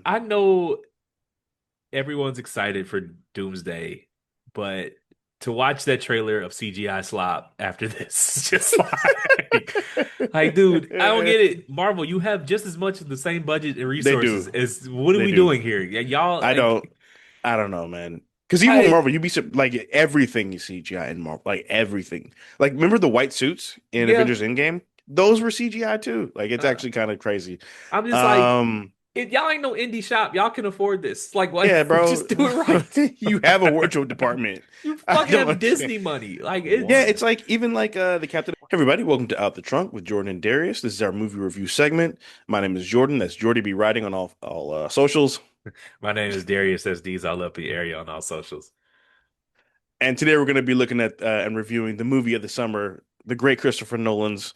I know everyone's excited for Doomsday, but to watch that trailer of CGI slop after this, is just like, dude, I don't get it. Marvel, you have just as much of the same budget and They resources do. as what are They we do. doing here? Y'all, I don't. like, I don't know, man. Because even with I, Marvel, like everything is CGI in Marvel, like everything. Like remember the white suits in yeah. Avengers Endgame? Those were CGI too. Like it's Uh, actually kind of crazy. I'm just like, Um, if y'all ain't no indie shop, y'all can afford this. Like, what? yeah, bro. Just do it right. You have a wardrobe department. You I fucking don't have understand. Disney money. Like, Yeah, it's it's like even like the Captain. Hey everybody, welcome to Out the Trunk with Jordan and Darius. This is our movie review segment. My name is Jordan. That's Jordy B writing on all socials. my name is Darius SD's all up the area on all socials. And today we're going to be looking at and reviewing the movie of the summer, the great Christopher Nolan's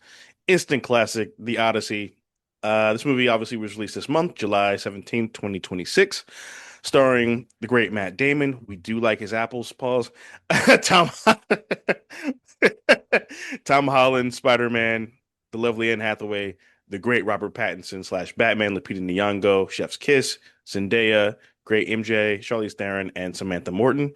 instant classic, The Odyssey. This movie obviously was released this month, July 17th, 2026, starring the great Matt Damon. We do like his apples, pause. Tom Tom Holland, Spider-Man, the lovely Anne Hathaway, the great Robert Pattinson slash Batman, Lupita Nyong'o, Chef's Kiss, Zendaya, great MJ, Charlize Theron, and Samantha Morton.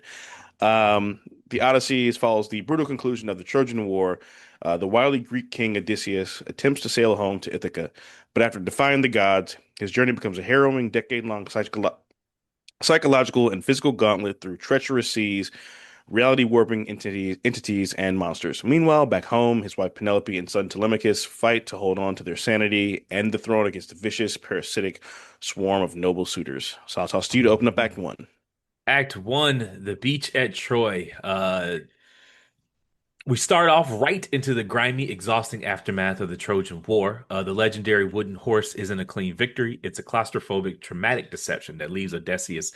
The Odyssey follows the brutal conclusion of the Trojan War. The wily Greek king Odysseus attempts to sail home to Ithaca, but after defying the gods, his journey becomes a harrowing, decade-long psychological and physical gauntlet through treacherous seas, reality warping entities, and monsters. Meanwhile, back home, his wife Penelope and son Telemachus fight to hold on to their sanity and the throne against a vicious, parasitic swarm of noble suitors. So I'll toss to you to open up Act One. Act one, the beach at Troy. We start off right into the grimy, exhausting aftermath of the Trojan War. The legendary wooden horse isn't a clean victory. It's a claustrophobic, traumatic deception that leaves Odysseus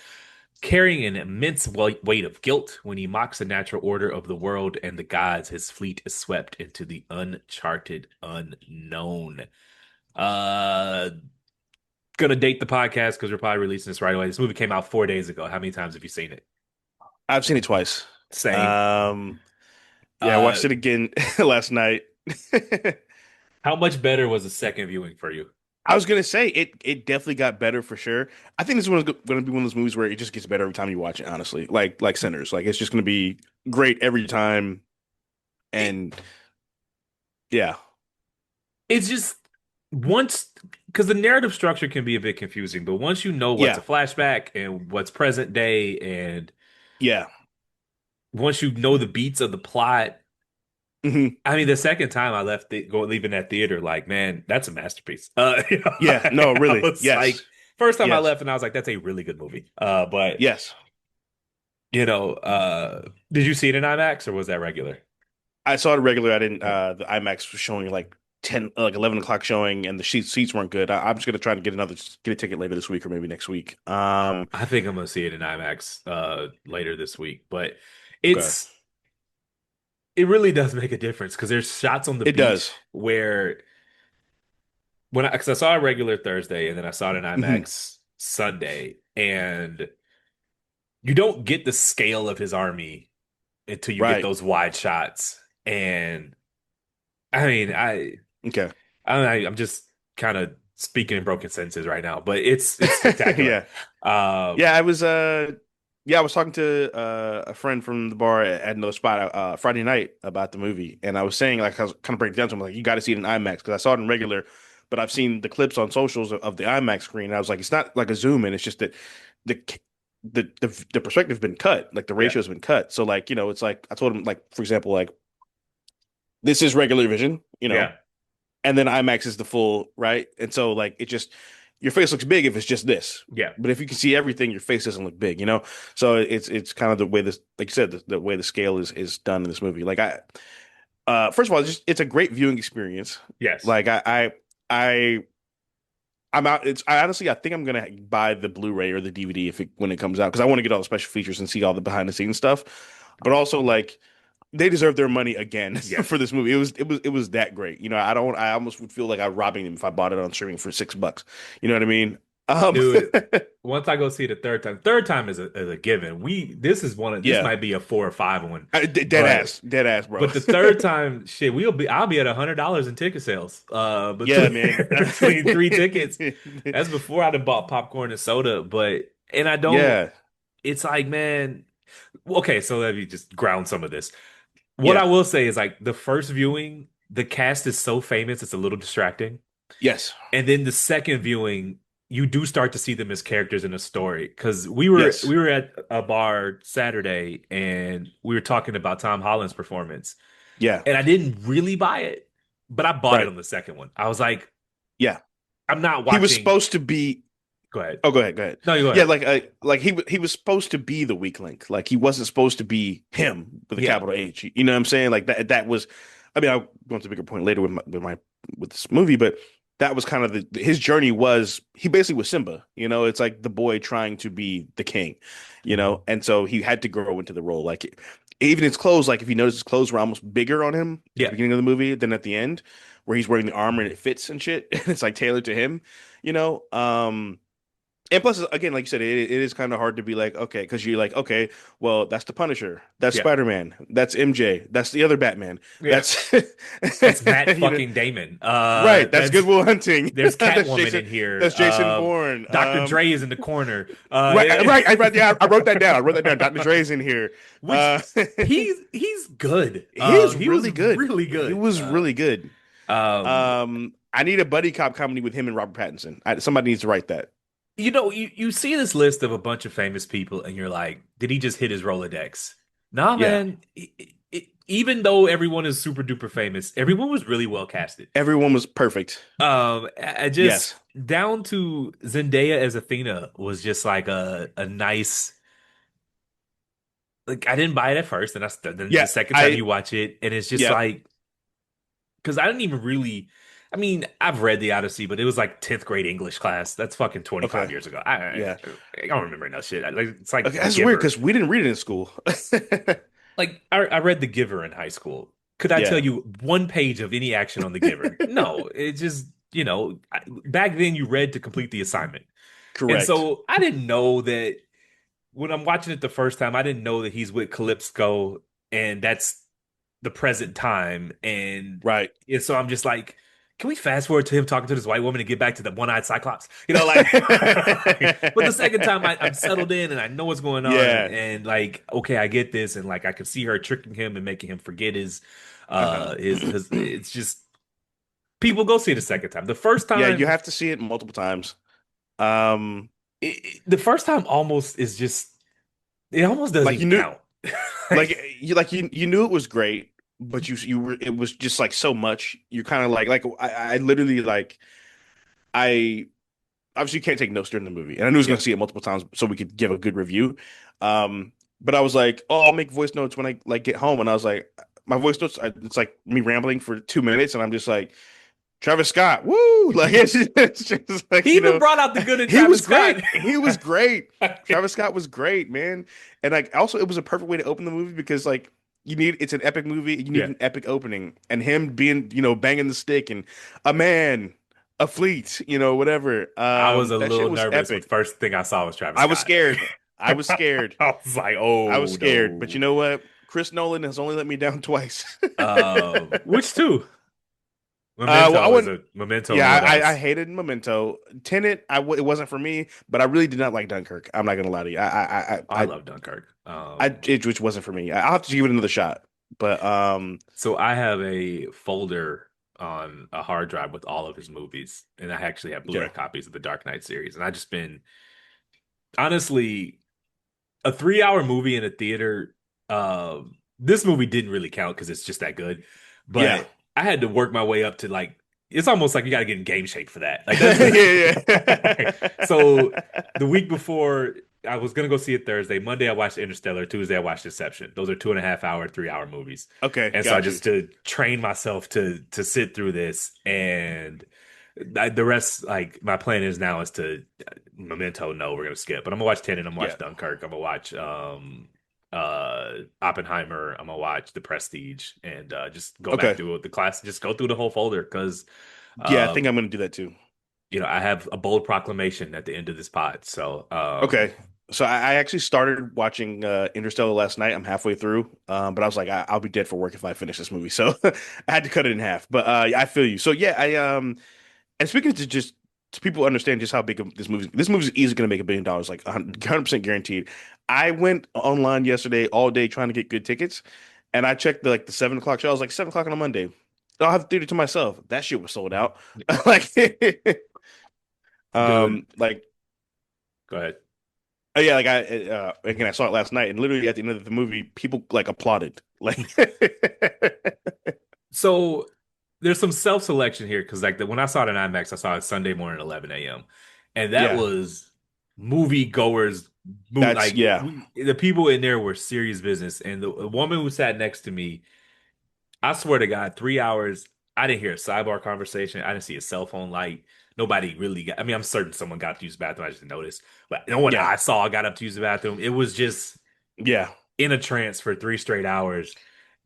carrying an immense weight of guilt when he mocks the natural order of the world and the gods. His fleet is swept into the uncharted unknown. Uh, gonna date the podcast because we're probably releasing this right away. This movie came out 4 days ago. How many times have you seen it? I've seen it twice. Same. Um, yeah, I Uh, watched it again last night. how much better was the second viewing for you? I was gonna say it definitely got better for sure. I think this one's gonna be one of those movies where it just gets better every time you watch it, honestly. Like Sinners. Like it's just gonna be great every time. It, And yeah. it's just once because the narrative structure can be a bit confusing, but once you know what's a Yeah. flashback and what's present day, and Yeah. once you know the beats of the plot, Hmm. I mean, the second time I left leaving that theater, like, man, that's a masterpiece. Yeah. No, I really. was Yes. like, first time I Yes. left, and I was like, that's a really good movie. But Yes. did you see it in IMAX or was that regular? I saw it regular. I didn't the IMAX was showing like 10 like 11 o'clock showing and the seats weren't good. I'm just gonna try to get a ticket later this week or maybe next week. I think I'm gonna see it in IMAX later this week, but Okay. it's it really does make a difference because there's shots on the It beach does. where because I saw a regular Thursday and then I saw it in Hmm. IMAX Sunday, and you don't get the scale of his army until you get Right. those wide shots. And I mean, Okay. I'm just kind of speaking in broken sentences right now, but it's spectacular. Yeah. Um, Yeah, I was talking to a friend from the bar at another spot Friday night about the movie, and I was saying like I was kind of breaking it down to him like you got to see it in IMAX because I saw it in regular, but I've seen the clips on socials of the IMAX screen. And I was like, it's not like a zoom in, it's just that the the perspective's been cut, like the yeah, ratio's been cut. So like it's like I told him like for example like this is regular vision, yeah, and then IMAX is the full, right? And so like it just your face looks big if it's just this. yeah. But if you can see everything, your face doesn't look big. So it's kind of the way this like you said, the way the scale is done in this movie. Like first of all, it's a great viewing experience. Yes. Like I I'm out. I honestly, I think I'm gonna buy the Blu-ray or the DVD when it comes out because I want to get all the special features and see all the behind the scenes stuff. But also, like, they deserve their money again for Yes. this movie. It was that great. I don't. I almost would feel like I'm robbing them if I bought it on streaming for $6. You know what I mean? Dude, once I go see it a third time is a given. This Yeah, might be a 4 or 5 one, but dead ass, bro. the third time, shit, I'll be at $100 in ticket sales. Yeah, Between man. between 3 tickets. That's before I'd have bought popcorn and soda, and I don't. Yeah, It's like, man, okay, so let me just ground some of this. What I yeah, will say is like the first viewing, the cast is so famous, it's a little distracting. yes, And then the second viewing, you do start to see them as characters in a story. Because yes, we were at a bar Saturday and we were talking about Tom Holland's performance. yeah, And I didn't really buy it, but I bought it right, on the second one. I was like, yeah. I'm not He was watching. supposed to be. Go ahead. Oh, go ahead, go ahead. No, you go Yeah, ahead. he was supposed to be the weak link. Like he wasn't supposed to be him with a Yeah. capital H. You know what I'm saying? Like that was. I mean, I'll go into a bigger point later with this movie, but that was kind of his journey was he basically was Simba. You know, it's like the boy trying to be the king. You Mhm. know, and so he had to grow into the role. Like even his clothes, like if you notice, his clothes were almost bigger on him at the Yeah. beginning of the movie than at the end, where he's wearing the armor and it fits and shit. It's like tailored to him. You know, and plus, again, like you said, it is kind of hard to be like, okay, because you're like, okay, well, that's the Punisher, that's Yeah. Spider-Man, that's MJ, that's the other Batman, Yeah. that's That's Matt you know, fucking Damon. right, that's That's Good Will Hunting, There's that's Catwoman in here. that's Jason Bourne, Dr. Dre is in the corner. right, yeah, I wrote that down. I wrote that down. Dr. Dre's in here. Which He he's good. was He was really good. really He good. was really good. Um, I need a buddy cop comedy with him and Robert Pattinson. Somebody needs to write that. you see this list of a bunch of famous people, and you're like, did he just hit his Rolodex? Nah, Yeah, man. Even though everyone is super duper famous, everyone was really well casted. everyone was perfect. I just Yes. down to Zendaya as Athena was just like a nice. Like I didn't buy it at first, and then the Yeah, second time I you watch it, and it's just yeah. like because I didn't even really. I mean, I've read the Odyssey, but it was like 10th grade English class. That's fucking 25 Okay. years ago. Yeah. I don't remember enough shit. Like it's like Okay, The that's weird Giver. because we didn't read it in school. Like I read The Giver in high school. Could I tell Yeah, you one page of any action on The Giver? No, it just back then you read to complete the assignment, and correct. so I didn't know that when I'm watching it the first time. I didn't know that he's with Calypso, and that's the present time. Right. And so I'm just like, can we fast forward to him talking to this white woman and get back to the one-eyed Cyclops? Like, but the second time I'm settled in and I know what's going on, Yeah. and like, okay, I get this, and like I can see her tricking him and making him forget Uh-huh. it's just people go see it a second time. The first Yeah, you time, have to see it multiple times. Um, the first time almost is just it almost doesn't like you even knew count. like you knew it was great, but you were it was just like so much. You're kind of like I literally like I obviously you can't take notes during the movie. And I knew I was Yeah. going to see it multiple times so we could give a good review. But I was like, oh, I'll make voice notes when I like get home. And I was like, my voice notes, it's like me rambling for 2 minutes, and I'm just like, Travis Scott, woo! Like it's just like He even brought out the good in he was Travis great. Scott. He was great. Travis Scott was great, man. And like also, it was a perfect way to open the movie because like it's an epic movie. You need Yeah. an epic opening, and him being banging the stick and a man, a fleet, whatever. I was a That little shit was nervous when epic. first thing I saw was Travis I was Scott. scared. I was scared. I was like, I was oh scared. But you no. know what? Chris Nolan has only let me down twice. Which two? Well, I Memento is wouldn't. a Memento Yeah, and what I else? hated Memento. Tenet, it wasn't for me, but I really did not like Dunkirk. I'm not gonna lie to you. Oh, I love Dunkirk. it which wasn't for me. I'll have to give it another shot. But So I have a folder on a hard drive with all of his movies, and I actually have Blu-ray yeah, copies of the Dark Knight series, and I just been honestly a 3 hour movie in a theater. This movie didn't really count because it's just that good, yeah, but I had to work my way up to like it's almost like you got to get in game shape for that. Like that's yeah, so yeah. the week before I was gonna go see it Thursday. Monday I watched Interstellar. Tuesday I watched Inception. Those are 2.5 hour, 3 hour movies. Okay, And so I got you. just to train myself to sit through this and the rest, like my plan is now is to Memento. No, we're gonna skip, but I'm gonna watch Tenet. I'm gonna watch Yeah. Dunkirk. I'm gonna watch Oppenheimer. I'm gonna watch The Prestige and just go back Okay. through the class. Just go through the whole folder because Yeah, I think um I'm gonna do that too. I have a bold proclamation at the end of this pod. So, Okay. So I actually started watching Interstellar last night. I'm halfway through, but I was like, I'll be dead for work if I finish this movie, so I had to cut it in half. But yeah, I feel you. So yeah, and speaking to just to people understand just how big of this movie is easily going to make $1 billion, like 100% guaranteed. I went online yesterday all day trying to get good tickets, and I checked the 7 o'clock show. I was like 7 o'clock on a Monday. I'll have the theater to myself. That shit was sold out. Like, dude, like go ahead. yeah, like again, I saw it last night, and literally at the end of the movie, people like applauded. Like, So there's some self-selection here because when I saw it in IMAX, I saw it Sunday morning at 11 a.m. And that yeah, was movie goers that's like yeah, the people in there were serious business. And the woman who sat next to me, I swear to God, 3 hours, I didn't hear a sidebar conversation. I didn't see a cell phone light. Nobody really got, I mean, I'm certain someone got to use the bathroom. I just didn't notice. But no one yeah, I saw got up to use the bathroom. It was just yeah. in a trance for 3 straight hours.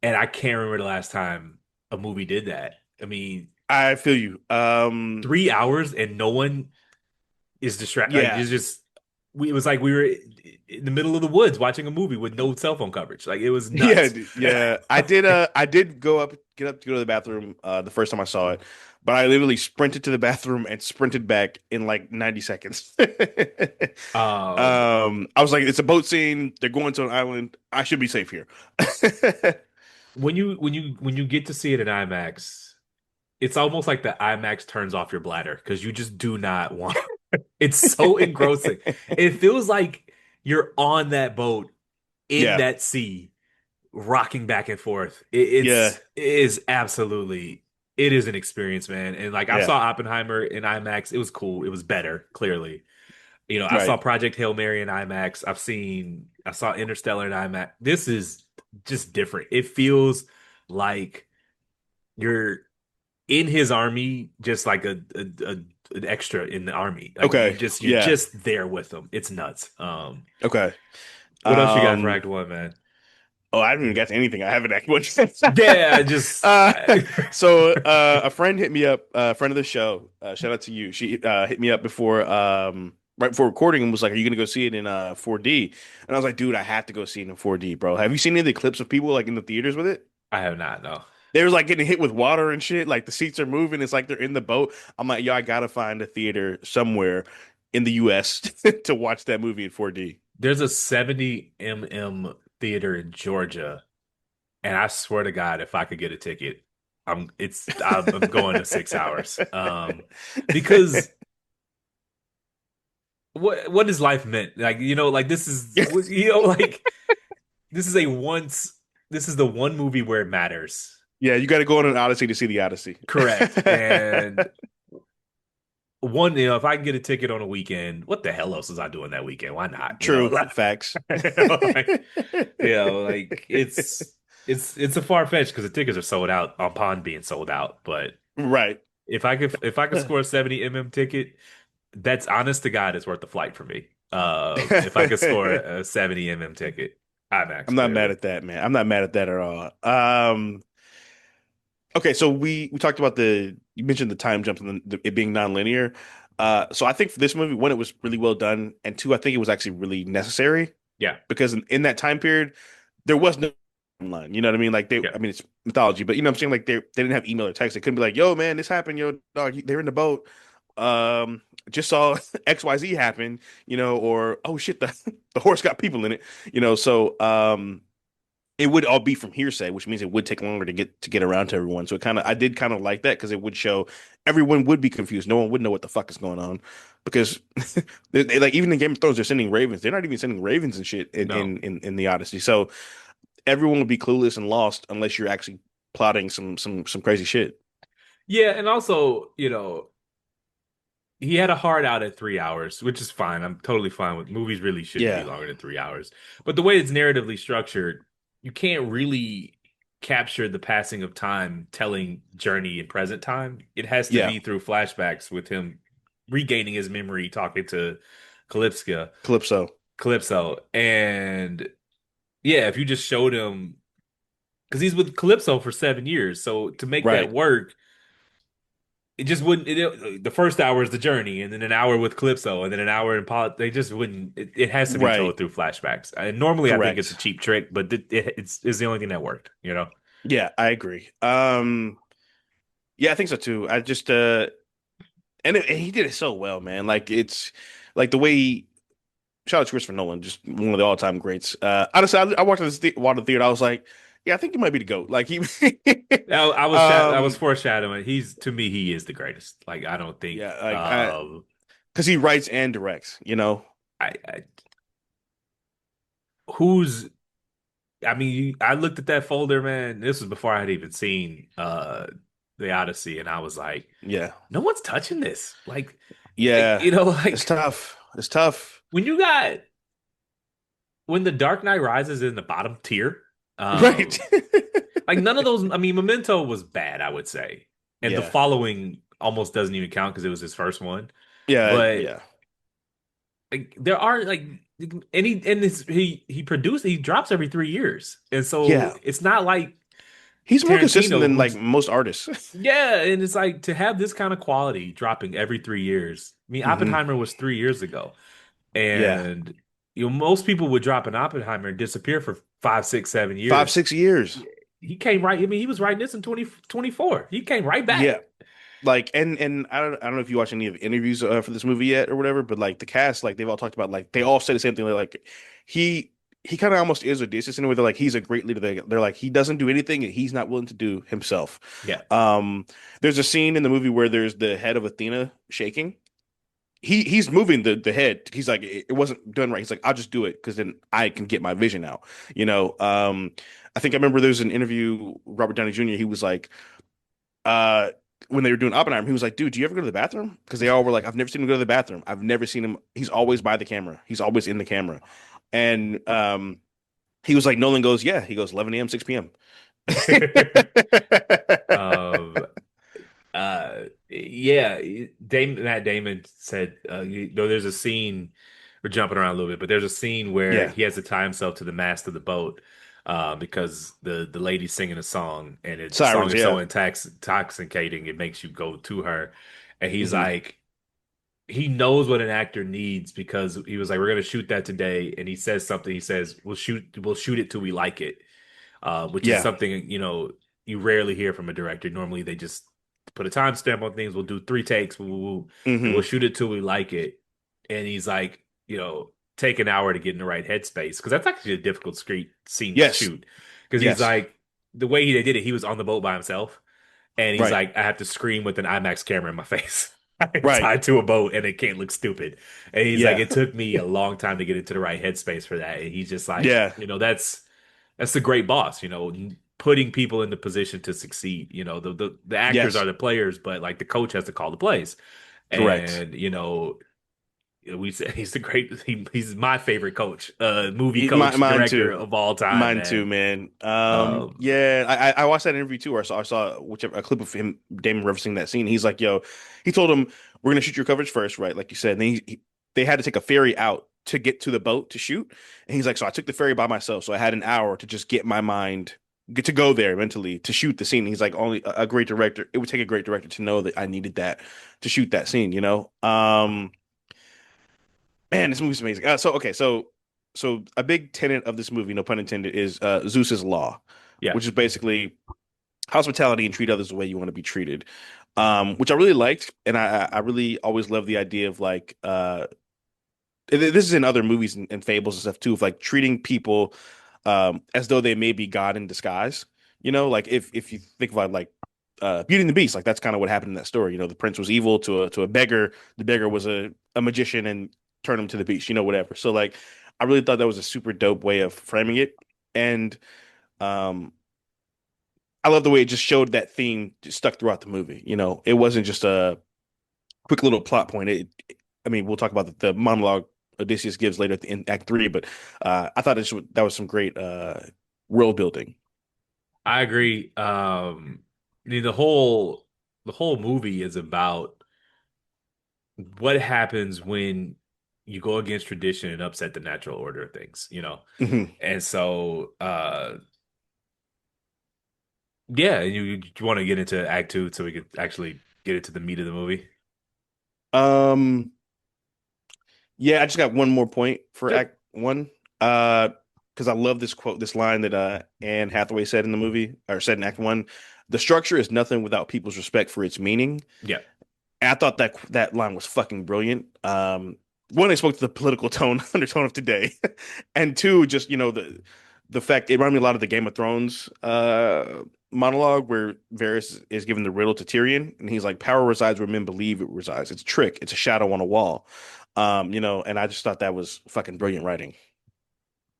And I can't remember the last time a movie did that. I mean, I feel you. 3 hours and no one is distracted. Like Yeah, it's just, it was like we were in the middle of the woods watching a movie with no cell phone coverage. Like it was yeah, nuts. yeah. I did get up to go to the bathroom the first time I saw it, but I literally sprinted to the bathroom and sprinted back in like 90 seconds. Um, I was like, it's a boat scene. They're going to an island. I should be safe here. when you get to see it in IMAX, it's almost like the IMAX turns off your bladder because you just do not want. It's so engrossing. It feels like you're on that boat in Yeah, that sea, rocking back and forth. yeah, It is absolutely it is an experience, man. And like I yeah. saw Oppenheimer in IMAX. It was cool. It was better, clearly. I saw Right. Project Hail Mary in IMAX. I saw Interstellar in IMAX. This is just different. It feels like you're in his army, just like an extra in the army. Like Okay. you're Yeah. just there with them. It's nuts. Okay. What else you got for Um. Act One, man? Oh, I haven't even got to anything. I haven't actually. Yeah, just uh, so a friend hit me up, a friend of the show. Shout out to you. She hit me up before right before recording and was like, "Are you gonna go see it in 4D?" And I was like, "Dude, I have to go see it in 4D, bro. Have you seen any of the clips of people like in the theaters with it? I have not, no. They was like getting hit with water and shit. Like the seats are moving. It's like they're in the boat. I'm like, yo, I gotta find a theater somewhere in the U.S. to watch that movie in 4D. There's a 70 mm theater in Georgia, and I swear to God, if I could get a ticket, I'm going to 6 hours. Because what is life meant? Like, like this is like this is a once this is the one movie where it matters. Yeah, you got to go on an Odyssey to see the Odyssey. Correct. And one, if I can get a ticket on a weekend, what the hell else is I doing that weekend? Why not? True facts. Like, like it's a far fetch because the tickets are sold out upon being sold out. But Right. if I could score a 70 mm ticket, that's honest to God, it's worth the flight for me. If I could score a 70 mm ticket, IMAX I'm not mad clearly. at that, man. I'm not mad at that at all. Okay, so we talked about you mentioned the time jump and it being non-linear. So I think for this movie, one, it was really well done, and two, I think it was actually really necessary Yeah, because in that time period, there was no timeline. You know what I mean? Like yeah. I mean, it's mythology, but you know what I'm saying? Like they didn't have email or text. They couldn't be like, "Yo, man, this happened. Yo, dog, they're in the boat. Um, just saw XYZ happen. You know, or oh shit, the horse got people in it. You know, so it would all be from hearsay, which means it would take longer to get around to everyone. So I did kind of like that because it would show everyone would be confused. No one would know what the fuck is going on because like even in Game of Thrones, they're sending ravens. They're not even sending ravens and shit in No. in the Odyssey. So everyone would be clueless and lost unless you're actually plotting some crazy shit. Yeah, and also, he had a hard out at 3 hours, which is fine. I'm totally fine with movies really shouldn't be Yeah, longer than 3 hours. But the way it's narratively structured, you can't really capture the passing of time telling journey in present time. It has to yeah, be through flashbacks with him regaining his memory, talking to Calypso, Calypso. Calypso. And yeah, if you just showed him because he's with Calypso for 7 years. So to make that Right. work, it just wouldn't. The first hour is the journey, and then an hour with Calypso, and then an hour in Polit. They just wouldn't. It has to be Right. told through flashbacks. And normally, I think it's a Correct. cheap trick, but it's the only thing that worked. You know. Yeah, I agree. Yeah, I think so too. I just and he did it so well, man. Like it's like the way shout out to Christopher Nolan, just one of the all-time greats. Honestly, I watched Water Theater. I was like, yeah, I think he might be the GOAT. Like he, I was um, foreshadowing. He's to me, he is the greatest. Like I don't think. yeah, like because he writes and directs. You know, I who's. I mean, I looked at that folder, man. This was before I had even seen the Odyssey, and I was like, yeah, no one's touching this. yeah, it's Like tough. It's tough. when you got when the Dark Knight Rises in the bottom tier, Right. um, like none of those. I mean, Memento was bad, I would say, and the Yeah, following almost doesn't even count because it was his first one. yeah, But yeah, like, there are like, and he produced he drops every 3 years, and so yeah. it's not like He's more consistent Tarantino than like who's most artists. yeah, and it's like to have this kind of quality dropping every 3 years. I mean, Hmm. Oppenheimer was 3 years ago. Yeah, And most people would drop an Oppenheimer and disappear for 5, 6, 7 years. 5, 6 years. He came right. I mean, he was writing this in 2024. He came right back. Yeah, like and I don't know if you watch any of the interviews for this movie yet or whatever, but like the cast, like they've all talked about, like they all say the same thing. They're like he kind of almost is Odysseus in a way. They're like he's a great leader. They're like he doesn't do anything that he's not willing to do himself. Yeah. Um, there's a scene in the movie where there's the head of Athena shaking. He's moving the head. He's like it wasn't done right. He's like I'll just do it because then I can get my vision out. You know. I think I remember there's an interview Robert Downey Jr. He was like uh when they were doing Oppenheimer, he was like, dude, do you ever go to the bathroom? Because they all were like, I've never seen him go to the bathroom. I've never seen him. He's always by the camera. He's always in the camera. And he was like, Nolan goes, yeah. He goes, 11 a.m., 6 p.m. um. Yeah. Matt Damon said, there's a scene. We're jumping around a little bit, but there's a scene where Yeah. he has to tie himself to the mast of the boat, because the lady's singing a song, and the song Sirens, is so yeah. intoxicating it makes you go to her, and he's Hmm. like, he knows what an actor needs because he was like, we're gonna shoot that today, and he says something. He says, we'll shoot it till we like it, which is Yeah. something you rarely hear from a director. Normally, they just put a timestamp on things. We'll do 3 takes, and we'll Hmm. shoot it till we like it. And he's like, take an hour to get in the right headspace because that's actually a difficult scene to Yes. shoot. Because he's Yes. like, the way he did it, he was on the boat by himself, and he's Right. like, I have to scream with an IMAX camera in my face. Right. Tied to a boat and it can't look stupid. And he's like, Yeah. it took me a long time to get into the right headspace for that. And he's just like, Yeah. that's the great boss, putting people in the position to succeed. The actors are Yes. the players, but like the coach has to call the plays. Correct. And we said he's he's my favorite coach, movie Mine, coach, mine director too. of all time, Mine too, man. man. Um, Yeah, I watched that interview too, or I saw whichever a clip of him, Damon referencing that scene. He's like, "Yo," he told him, "We're gonna shoot your coverage first, right?" Like you said. And then they had to take a ferry out to get to the boat to shoot, and he's like, "So I took the ferry by myself, so I had an hour to just get my mind." Get to go there mentally to shoot the scene. He's like only a great director. It would take a great director to know that I needed that to shoot that scene, you know? Man, this movie's amazing. So okay, so a big tenet of this movie, no pun intended, is Zeus's law, yeah, which is basically hospitality and treat others the way you want to be treated. Which I really liked, and I really always love the idea of like this is in other movies and fables and stuff too, of like treating people as though they may be God in disguise. You know, like if you think about like Beauty and the Beast, like that's kind of what happened in that story. You know, the prince was evil to a beggar. The beggar was a magician and turned him to the beast. You know, whatever. So like, I really thought that was a super dope way of framing it, and um, I love the way it just showed that theme just stuck throughout the movie. You know, it wasn't just a quick little plot point. I mean, we'll talk about the monologue Odysseus gives later in Act Three, but I thought that was some great world building. I agree. I mean, the whole movie is about what happens when you go against tradition and upset the natural order of things. Hmm. And so, yeah, you want to get into Act 2 so we could actually get into the meat of the movie. Um, yeah, I just got one more point for Yep. Act One. Because I love this quote, this line that Anne Hathaway said in the movie, or said in Act One. The structure is nothing without people's respect for its meaning. Yeah. And I thought that line was fucking brilliant. One, they spoke to the political tone, undertone of today, and two, just the fact it reminded me a lot of the Game of Thrones monologue where Varys is given the riddle to Tyrion, and he's like, "Power resides where men believe it resides. It's a trick. It's a shadow on a wall." And I just thought that was fucking brilliant writing.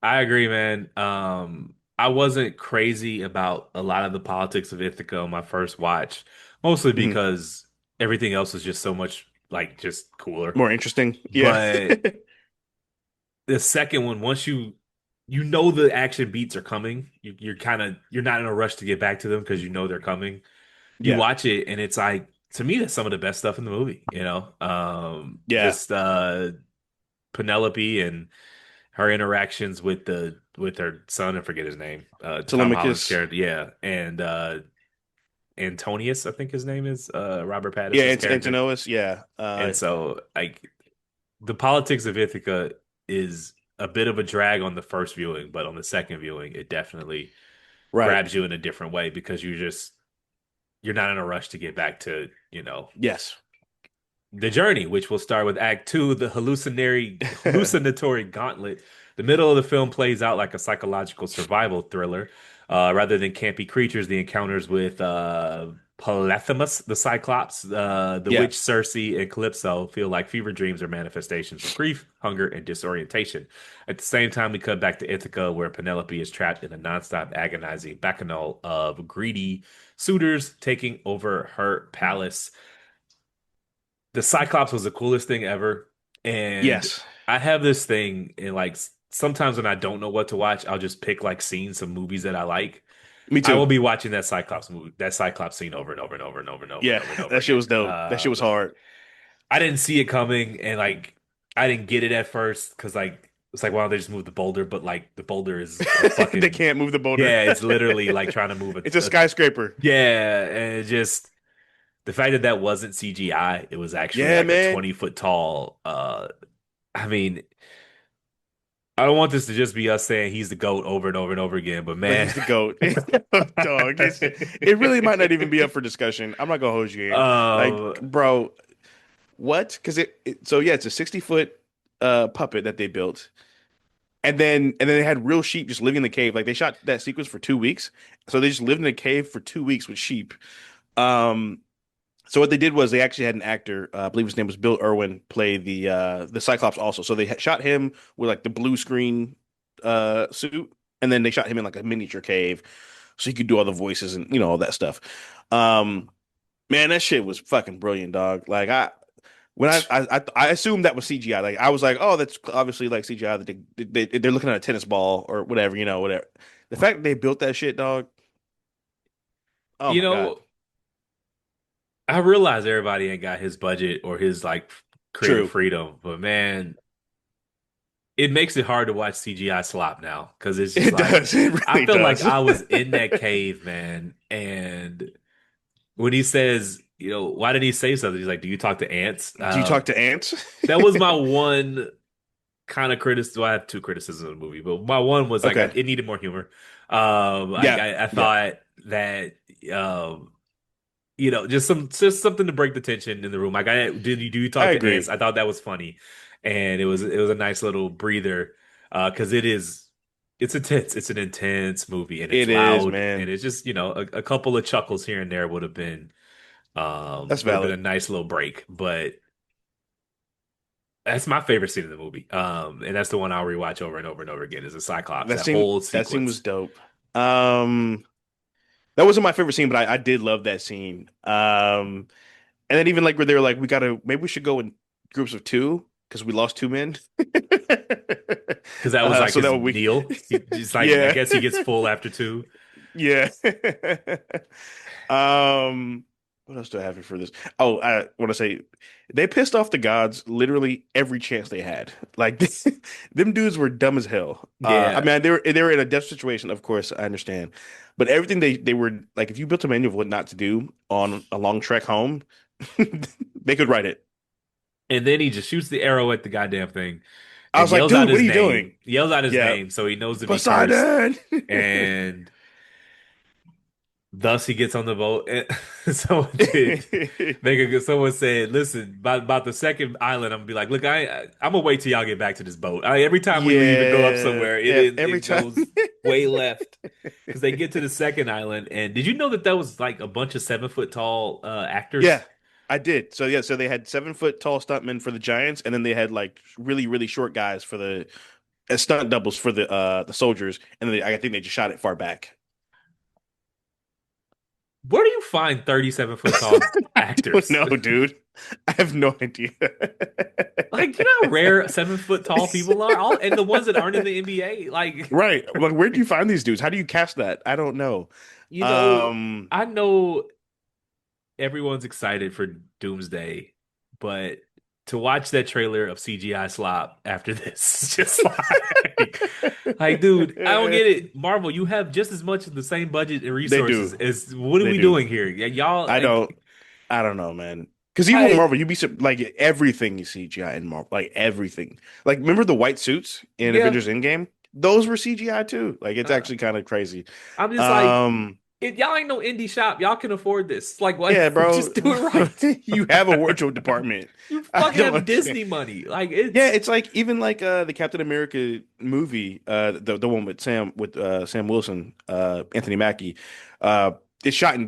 I agree, man. I wasn't crazy about a lot of the politics of Ithaca on my first watch, mostly Mhm. because everything else was just so much like just cooler. More interesting, yeah, But the second one, once you know the action beats are coming, you're not in a rush to get back to them because you know they're coming. You yeah, watch it and it's like to me that's some of the best stuff in the movie, you know. yeah. Just Penelope and her interactions with her son, I forget his name, Tom Holland's Telemachus, character, yeah, and Antonius, I think his name is Robert yeah, Pattinson's character. Antinous, yeah, And so like the politics of Ithaca is a bit of a drag on the first viewing, but on the second viewing, it definitely right, grabs you in a different way because you're not in a rush to get back to, yes, the journey, which will start with Act Two, the hallucinatory gauntlet. The middle of the film plays out like a psychological survival thriller. Rather than campy creatures, the encounters with Polyphemus, the Cyclops, the yeah, witch Circe, and Calypso feel like fever dreams or manifestations of grief, hunger, and disorientation. At the same time, we cut back to Ithaca, where Penelope is trapped in a nonstop, agonizing bacchanal of greedy suitors taking over her palace. The Cyclops was the coolest thing ever. And yes, I have this thing, and like sometimes when I don't know what to watch, I'll just pick like scenes of movies that I like. me I too. will be watching that Cyclops movie, that Cyclops scene over and over and over and over and over and Yeah, over and over that shit was again. dope. That shit was hard. I didn't see it coming, and like I didn't get it at first because like it's like, why don't they just move the boulder? But like the boulder is a They fucking, can't move the boulder. yeah, it's literally like trying to move It's a a skyscraper. yeah, and it just the fact that that wasn't CGI, it was actually Yeah, like a man. 20-foot tall. I mean, I don't want this to just be us saying he's the GOAT over and over and over again, but But man, he's the GOAT. Dog. It really might not even be up for discussion. I'm not gonna hold you in. Like, um, bro, what? Because so yeah, it's a 60-foot puppet that they built. And then they had real sheep just living in the cave. Like they shot that sequence for 2 weeks. So they just lived in a cave for 2 weeks with sheep. Um, So what they did was they actually had an actor, I believe his name was Bill Irwin, play the Cyclops also. So they shot him with like the blue screen suit, and then they shot him in like a miniature cave, so he could do all the voices and all that stuff. Um, man, that shit was fucking brilliant, dog. Like I assumed that was CGI. Like I was like, oh, that's obviously like CGI that they're looking at a tennis ball or whatever, whatever. The fact that they built that shit, dog. Oh you my God, know, I realize everybody ain't got his budget or his like creative true. freedom, but man, it makes it hard to watch CGI slop now because it's just It like does. It I really feel like does. I was in that cave, man, and when he says, why did he say something? He's like, "Do you talk to ants?" Do you talk to ants? That was my one kind of criticism. Well, I have two criticisms of the movie, but my one was like Okay. it needed more humor. Like Yeah. I Yeah. thought that um, just something to break the tension in the room. Like do you I talk to ants? agree. I thought that was funny, and it was a nice little breather because it's intense. It's an intense movie, and it's It is, loud, and man. it's just a couple of chuckles here and there That's would have been a valid. nice little break, but. That's my favorite scene in the movie. And that's the one I'll rewatch over and over and over again is the Cyclops, That that scene whole that scene was sequence. dope. Um that wasn't my favorite scene, but I did love that scene. And then even like where they were like, maybe we should go in groups of two because we lost two men. Because that was like So his that we meal. He just like I yeah. guess he gets full after two. Yeah. Um, what else do I have here for this? Oh, I want to say they pissed off the gods literally every chance they had. Like them dudes were dumb as hell. I Yeah. mean, they were in a death situation, of course, I understand. But everything they were like, if you built a manual of what not to do on a long trek home, They could write it. And then he just shoots the arrow at the goddamn thing I and was like, dude, what are you doing? yells out his Yeah, name so he knows to be cursed. Poseidon. And thus he gets on the boat. And someone did someone said, listen, about the second island, I'm gonna be like, look, I'm gonna wait till y'all get back to this boat. Every time we leave and go up Yeah, somewhere, every it time. goes way left. Because they get to the second island, and did you know that that was like a bunch of 7 foot tall Yeah, actors? I did. So yeah, so they had 7 foot tall stuntmen for the Giants, and then they had like really, really short guys for the as stunt doubles for the soldiers, and then I think they just shot it far back. Where do you find 37-foot tall I don't actors? know, dude. I have no idea. Like, you know how rare 7 foot tall people are? All and the ones that aren't in the NBA, like, Right. Like, where do you find these dudes? How do you cast that? I don't know. you know, Um, I know everyone's excited for Doomsday, but to watch that trailer of CGI slop after this is just like, dude, I don't get it. Marvel, you have just as much of the same budget and they resources do. as what are They we do. doing here? Yeah, y'all, I don't. like, I don't know, man. Because even with I, Marvel, like everything is CGI in Marvel, like everything. Like remember the white suits in yeah, Avengers Endgame? Those were CGI too. Like it's uh, actually kind of crazy. I'm just like, Um, if y'all ain't no indie shop, y'all can afford this. Like, what? yeah, bro. Just do it right. You have a wardrobe department. You I fucking don't have understand. Disney money. Like, Yeah, it's it's like even like the Captain America movie, the one with Sam Wilson, Anthony Mackie. Uh it's shot in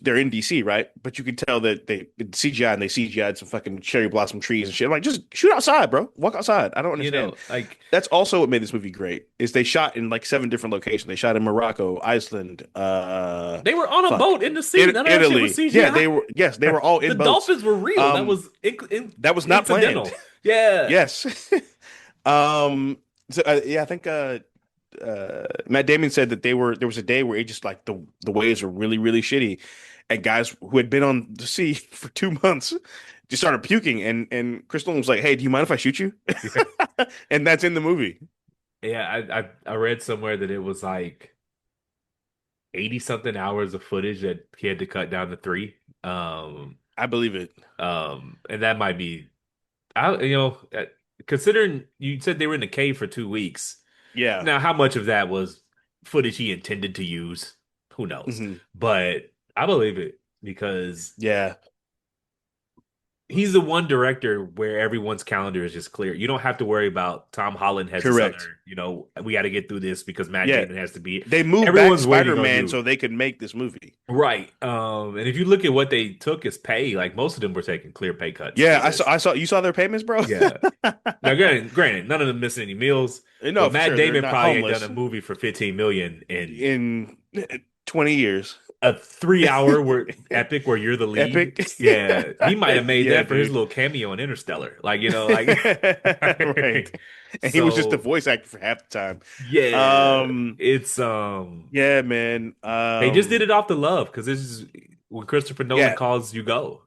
they're in DC, right? But you can tell that they it's CGI and they CGI'd some fucking cherry blossom trees and shit. I'm like, just shoot outside, bro. Walk outside. I don't understand. like That's also what made this movie great, is they shot in like 7 different locations. They shot in Morocco, Iceland, they were on a fuck. boat in the sea. None of that shit was Italy. Yeah, CGI. they were all The in boats. dolphins were real. That Um was that was not planned. incidental. Yeah. Yes. So yeah, I think Matt Damon said that there was a day where it just like the waves were really really shitty, and guys who had been on the sea for 2 months just started puking, and Chris Nolan was like, "Hey, do you mind if I shoot you?" And that's in the movie. Yeah, I read somewhere that it was like 80 something hours of footage that he had to cut down to three. I believe it. And that might be considering you said they were in the cave for 2 weeks. Yeah. Now, how much of that was footage he intended to use? Who knows? Hmm. But I believe it because Yeah. he's the one director where everyone's calendar is just clear. You don't have to worry about Tom Holland has this Correct. other, we got to get through this because Matt Yeah. Damon has to be. They moved back Everyone's waiting on Spider-Man you. so they could make this movie. Right. And if you look at what they took as pay, like most of them were taking clear pay cuts to Yeah, do I saw this. I saw you saw their payments, bro. Yeah. Now, granted, none of them missing any meals, No, but for Matt sure. They're Damon not probably ain't done a homeless movie for 15 million in in 20 years. a 3 hour epic where you're the lead. Epic. Yeah, he might have made Yeah, that for his dude. little cameo in Interstellar. Like, like Right. And he was just the so voice actor for half the time. yeah, Um, it's yeah, man. they just did it off the love because this is when Christopher Nolan Yeah. calls you go.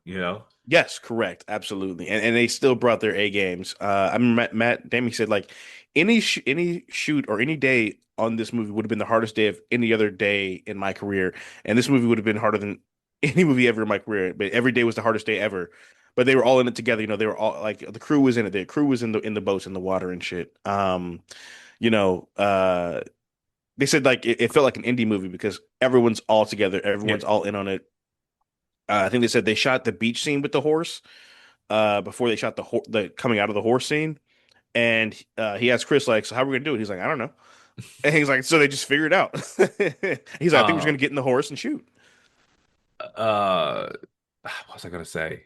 Yes, correct. Absolutely. And they still brought their A games. I mean, Matt Damon said like any shoot or any day on this movie would have been the hardest day of any other day in my career, and this movie would have been harder than any movie ever in my career. But every day was the hardest day ever. But they were all in it together. They were all like the crew was in it. The crew was in the boats in the water and shit. You know, they said like it felt like an indie movie because everyone's all together. Yeah. Everyone's all in on it. I think they said they shot the beach scene with the horse before they shot the coming out of the horse scene. And he asked Chris like, "So how are we gonna do it?" He's like, "I don't know." And he's like, "So they just figured it out." He's like, "I think we're just Uh, gonna get in the horse and shoot." uh, what was I gonna say?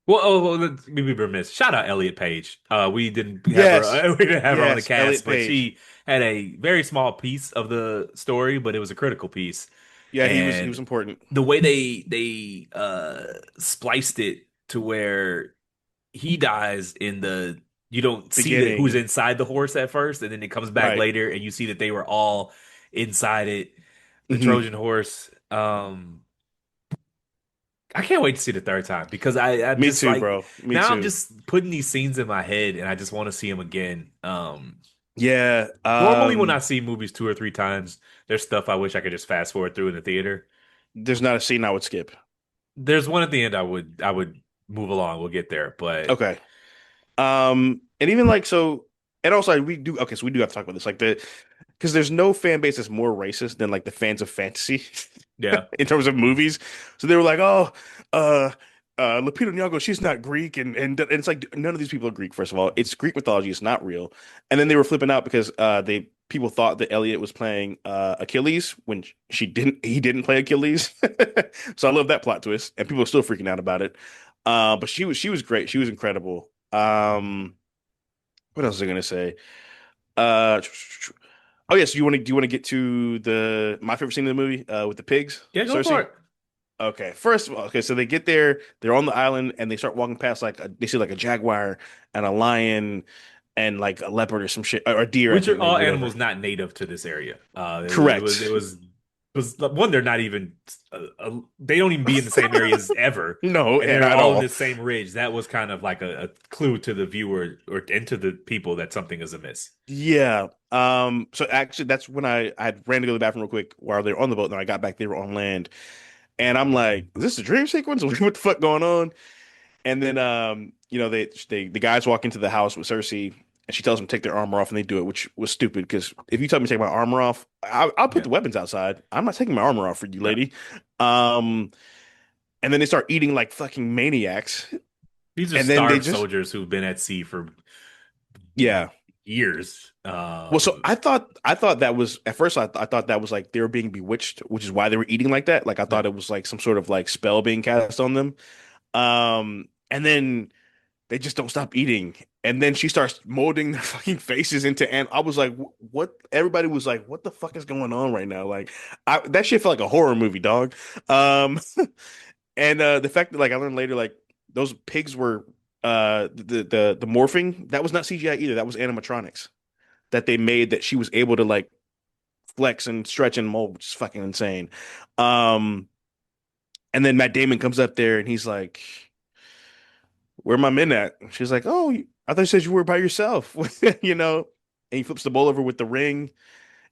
Well, let's be remiss. Shout out Elliot Page. We didn't have her. Yes, We didn't have her on the yes, cast, Elliot but Page. she had a very small piece of the story, but it was a critical piece. Yeah, he was And important. the way they spliced it to where he dies in the you don't see that who's Beginning, inside the horse at first, and then it comes back right? later, and you see that they were all inside it. The Hmm. Trojan horse. I can't wait to see the third time because I'm Me just too, like bro. Me now I'm too. just putting these scenes in my head and I just want to see them again. Yeah. Normally when I see movies 2 or 3 times, there's stuff I wish I could just fast forward through in the theater. There's not a scene I would skip. There's one at the end I would move along. We'll get there, but Okay. And even like so, and also we do okay, so we do have to talk about this, like because there's no fan base that's more racist than like the fans of fantasy yeah, in terms of movies. So they were like, oh, uh, Lupita Nyong'o, she's not Greek, and it's like none of these people are Greek. First of all, it's Greek mythology; it's not real. And then they were flipping out because they people thought that Elliot was playing Achilles when she didn't. He didn't play Achilles. So I love that plot twist, and people are still freaking out about it. But she was great. She was incredible. What else was I gonna say? Uh, oh yes, do you want to get to the my favorite scene in the movie with the pigs, yeah, go for Cersei? it. Okay, first of all, okay, so they get there, they're on the island, and they start walking past like they see like a jaguar and a lion and like a leopard or some shit or a deer, I Which think, are maybe all whatever. animals not native to this area. Correct. It was one. They're not even. They don't even be in the same areas ever, No, and they're at all in the all. same ridge. That was kind of like a clue to the viewer or and to the people that something is amiss. Yeah. So actually, that's when I ran to go to the bathroom real quick while they were on the boat, and then I got back, they were on land, and I'm like, is this a dream sequence? What the fuck going on? And then they the guys walk into the house with Cersei and she tells them to take their armor off and they do it, which was stupid because if you tell me to take my armor off, I'll put Yeah, the weapons outside. I'm not taking my armor off for you, no. lady. Um, and then they start eating like fucking maniacs. These are And then they starved just soldiers who've been at sea for yeah. years. Well, so I thought that was at first I thought that was like they were being bewitched, which is why they were eating like that. Like I Yeah. thought it was like some sort of like spell being cast on them. And then they just don't stop eating. And then she starts molding their fucking faces into, and I was like, what? Everybody was like, what the fuck is going on right now? Like, that shit felt like a horror movie, dog. Um, and the fact that like I learned later, like those pigs were the morphing that was not CGI either. That was animatronics that they made that she was able to like flex and stretch and mold, which is fucking insane. Um, and then Matt Damon comes up there and he's like, where my men at? She's like, oh, I thought you said you were by yourself, you know? And he flips the bowl over with the ring.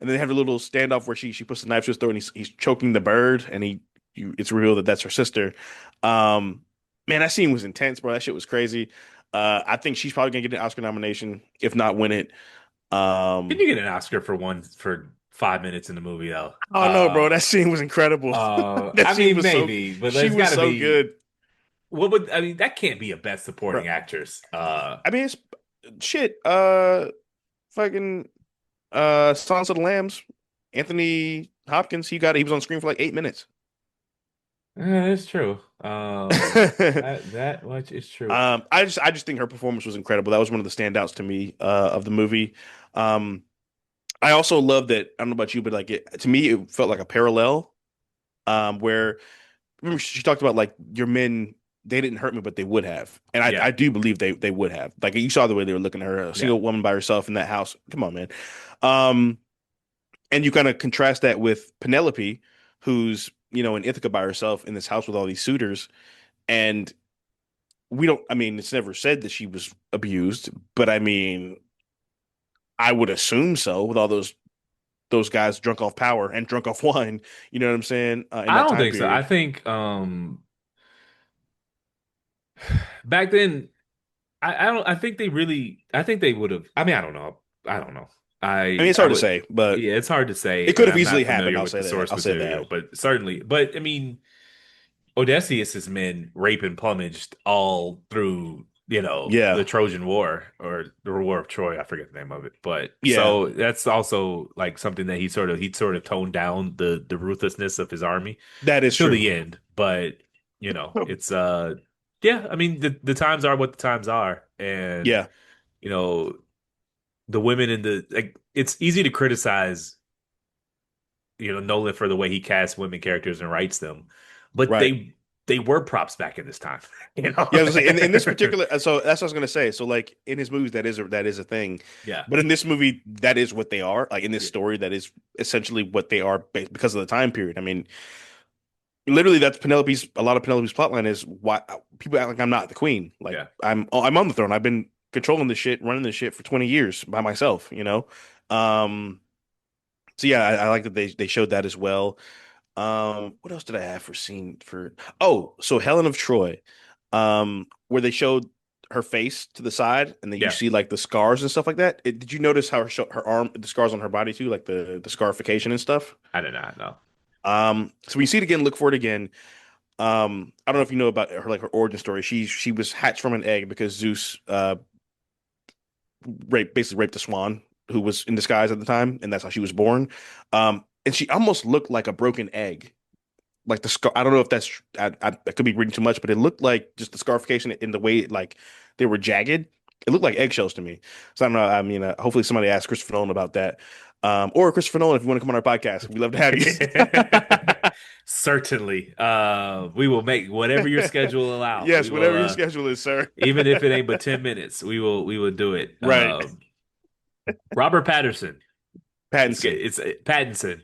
And then they have a little standoff where she puts the knife to his throat and he's choking the bird. And it's revealed that that's her sister. Um, man, that scene was intense, bro. That shit was crazy. I think she's probably gonna get an Oscar nomination, if not win it. Can Um, you get an Oscar for one for 5 minutes in the movie though? I don't know, bro. That scene was incredible. That I scene mean was so, maybe, but she there's was got to so be. good, What would I mean? That can't be a best bro. supporting actress. I mean, it's shit. Fucking Silence of the Lambs, Anthony Hopkins, he was on screen for like 8 minutes. That's true. That much is true. I just think her performance was incredible. That was one of the standouts to me of the movie. Um, I also love that. I don't know about you, but like to me, it felt like a parallel. Where remember she talked about like your men, they didn't hurt me, but they would have, and I Yeah, I do believe they would have. Like you saw the way they were looking at her, a yeah, single woman by herself in that house. Come on, man. Um, And you kind of contrast that with Penelope, who's, in Ithaca by herself in this house with all these suitors. And I mean, it's never said that she was abused, but I mean, I would assume so with all those guys drunk off power and drunk off wine. You know what I'm saying? In I that don't time think so. I period. think back then I don't I think they really I think they would have I mean I don't know. I don't know. I mean, it's I hard to would say, but yeah, it's hard to it say could and have I'm easily not happened. familiar I'll with say the that. source I'll say material, that. but certainly but I mean Odysseus's men rape and plumaged all through, the Yeah. Trojan War or the War of Troy. I forget the name of it. But Yeah. so that's also like something that he sort of toned down the ruthlessness of his army That is till true. the end. But, it's yeah, I mean the times are what the times are. And, Yeah. you know, the women in the like it's easy to criticize Nolan for the way he casts women characters and writes them, but Right. they were props back in this time, you know. Yeah, I was gonna say, in this particular, so that's what I was gonna say. So like in his movies, that is a thing, Yeah, but in this movie, that is what they are. Like in this yeah, story, that is essentially what they are because of the time period. I mean, literally, that's Penelope's. A lot of Penelope's plotline is why people act like I'm not the queen. Like yeah. I'm on the throne. I've been controlling this shit, running this shit for 20 years by myself. Um, so yeah, I like that they showed that as well. What else did I have for scene for? Oh, so Helen of Troy, where they showed her face to the side, and then you Yeah, see like the scars and stuff like that. Did you notice how her arm, the scars on her body too, like the scarification and stuff? I did not know. So when you see it again, look for it again. I don't know if you know about her like her origin story. She was hatched from an egg because Zeus basically raped a swan who was in disguise at the time, and that's how she was born. And she almost looked like a broken egg. Like the scar, I don't know if I could be reading too much, but it looked like just the scarification in the way like they were jagged. It looked like eggshells to me. So I don't know. I mean, hopefully somebody asks Christopher Nolan about that, or Christopher Nolan if you want to come on our podcast, we'd love to have you. Certainly. We will make whatever your schedule allow. We Yes, will whatever your schedule is, sir. even if it ain't but 10 minutes, we will do it. Right, Robert Patterson. Pattinson. It's Pattinson.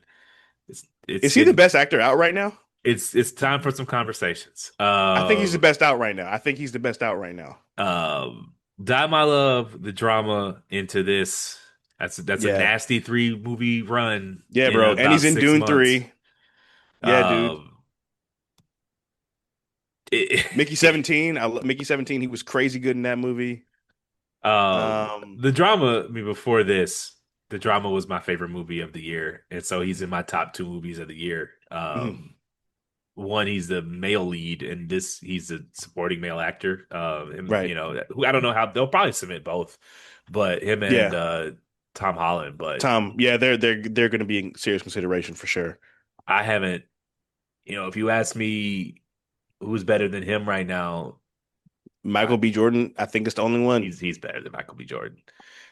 It's Is he the getting best actor out right now? it's time for some conversations. I think he's the best out right now. I think he's the best out right now. Die My Love, the drama into this. That's a Yeah, nasty 3 movie run yeah, in bro. And about he's in six Dune months. 3. Yeah, dude. Um, it, Mickey 17. Mickey 17. He was crazy good in that movie. Um, the drama. I mean, before this, the drama was my favorite movie of the year, and so he's in my top 2 movies of the year. mhm, One, he's the male lead, and this he's a supporting male actor. Him, right. who I don't know how they'll probably submit both, but him and Yeah. Tom Holland. But Tom. Yeah, they're going to be in serious consideration for sure. I haven't, if you ask me who's better than him right now, Michael I, B. Jordan, I think it's the only one. he's better than Michael B. Jordan.